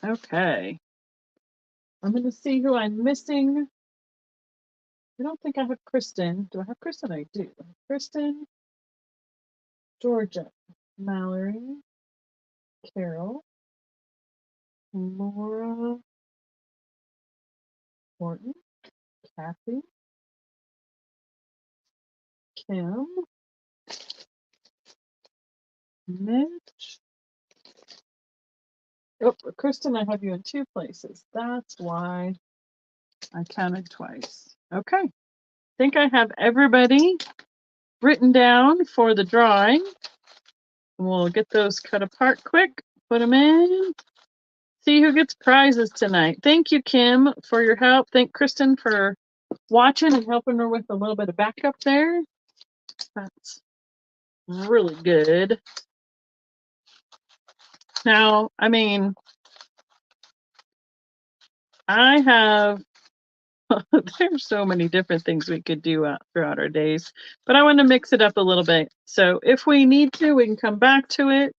Okay. I'm gonna see who I'm missing. I don't think I have Kristen. Do I have Kristen? I do. Kristen, Georgia, Mallory, Carol, Laura, Morton, Kathy, Kim, Mitch. Oh, Kristen, I have you in 2 places. That's why I counted twice. Okay. I think I have everybody written down for the drawing. We'll get those cut apart quick, put them in, see who gets prizes tonight. Thank you, Kim, for your help. Thank Kristen for watching and helping her with a little bit of backup there. That's really good. Now, I mean, I have, there's so many different things we could do throughout our days, but I want to mix it up a little bit. So if we need to, we can come back to it,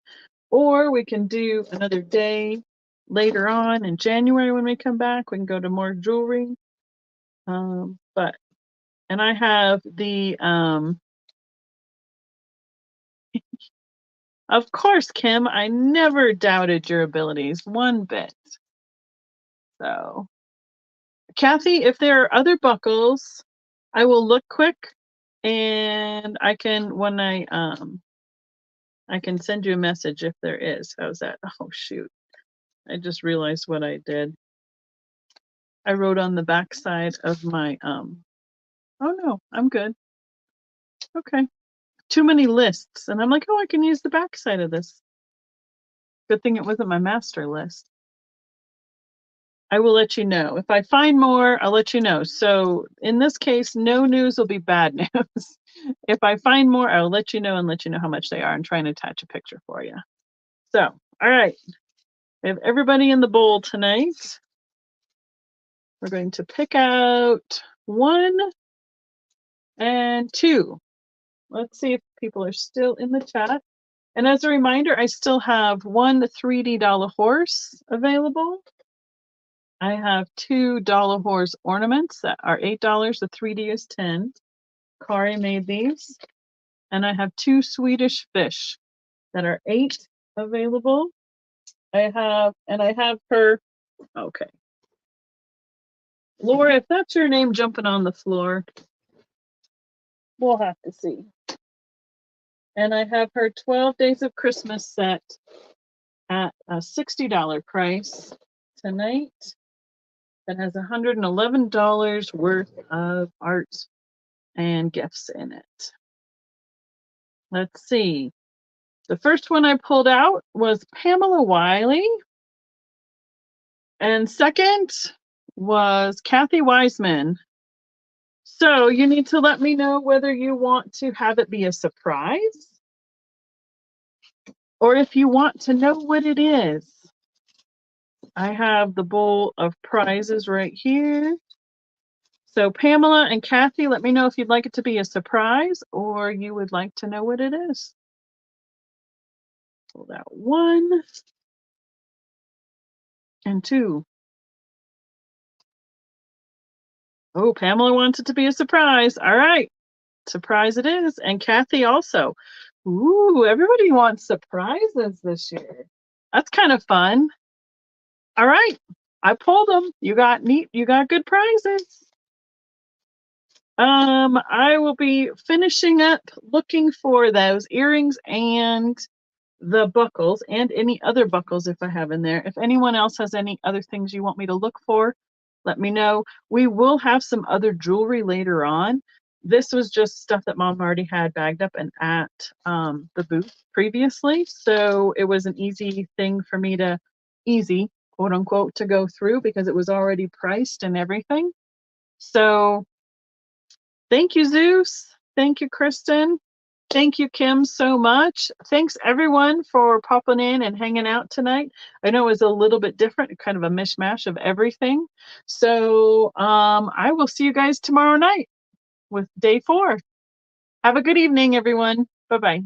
or we can do another day later on in January when we come back. We can go to more jewelry. And I have the, of course, Kim, I never doubted your abilities one bit. So, Kathy, if there are other buckles, I will look quick and I can, when I can send you a message if there is. How's that? Oh, shoot. I just realized what I did. I wrote on the back side of my, oh no, I'm good. Okay. Too many lists. And I'm like, oh, I can use the back side of this. Good thing it wasn't my master list. I will let you know. If I find more, I'll let you know. So in this case, no news will be bad news. If I find more, I'll let you know and let you know how much they are and try and attach a picture for you. So, all right. We have everybody in the bowl tonight. We're going to pick out 1 and 2. Let's see if people are still in the chat. And as a reminder, I still have 1 3D dollar horse available. I have 2 dollar horse ornaments that are $8. The 3D is $10. Kari made these. And I have 2 Swedish fish that are $8 available. I have her, okay. Laura, if that's your name jumping on the floor, we'll have to see. And I have her 12 Days of Christmas set at a $60 price tonight. That has $111 worth of art and gifts in it. Let's see. The first one I pulled out was Pamela Wiley. And second was Kathy Wiseman. So you need to let me know whether you want to have it be a surprise or if you want to know what it is. I have the bowl of prizes right here. So Pamela and Kathy, let me know if you'd like it to be a surprise or you would like to know what it is. Pull out 1 and 2. Oh, Pamela wants it to be a surprise. All right. Surprise it is. And Kathy also. Ooh, everybody wants surprises this year. That's kind of fun. All right. I pulled them. You got good prizes. I will be finishing up looking for those earrings and the buckles and any other buckles if I have in there. If anyone else has any other things you want me to look for, let me know. We will have some other jewelry later on. This was just stuff that Mom already had bagged up and at the booth previously. So it was an easy thing for me to, easy, quote unquote, to go through because it was already priced and everything. So thank you, Zeus. Thank you, Kristen. Thank you, Kim, so much. Thanks, everyone, for popping in and hanging out tonight. I know it was a little bit different, kind of a mishmash of everything. So I will see you guys tomorrow night with day 4. Have a good evening, everyone. Bye-bye.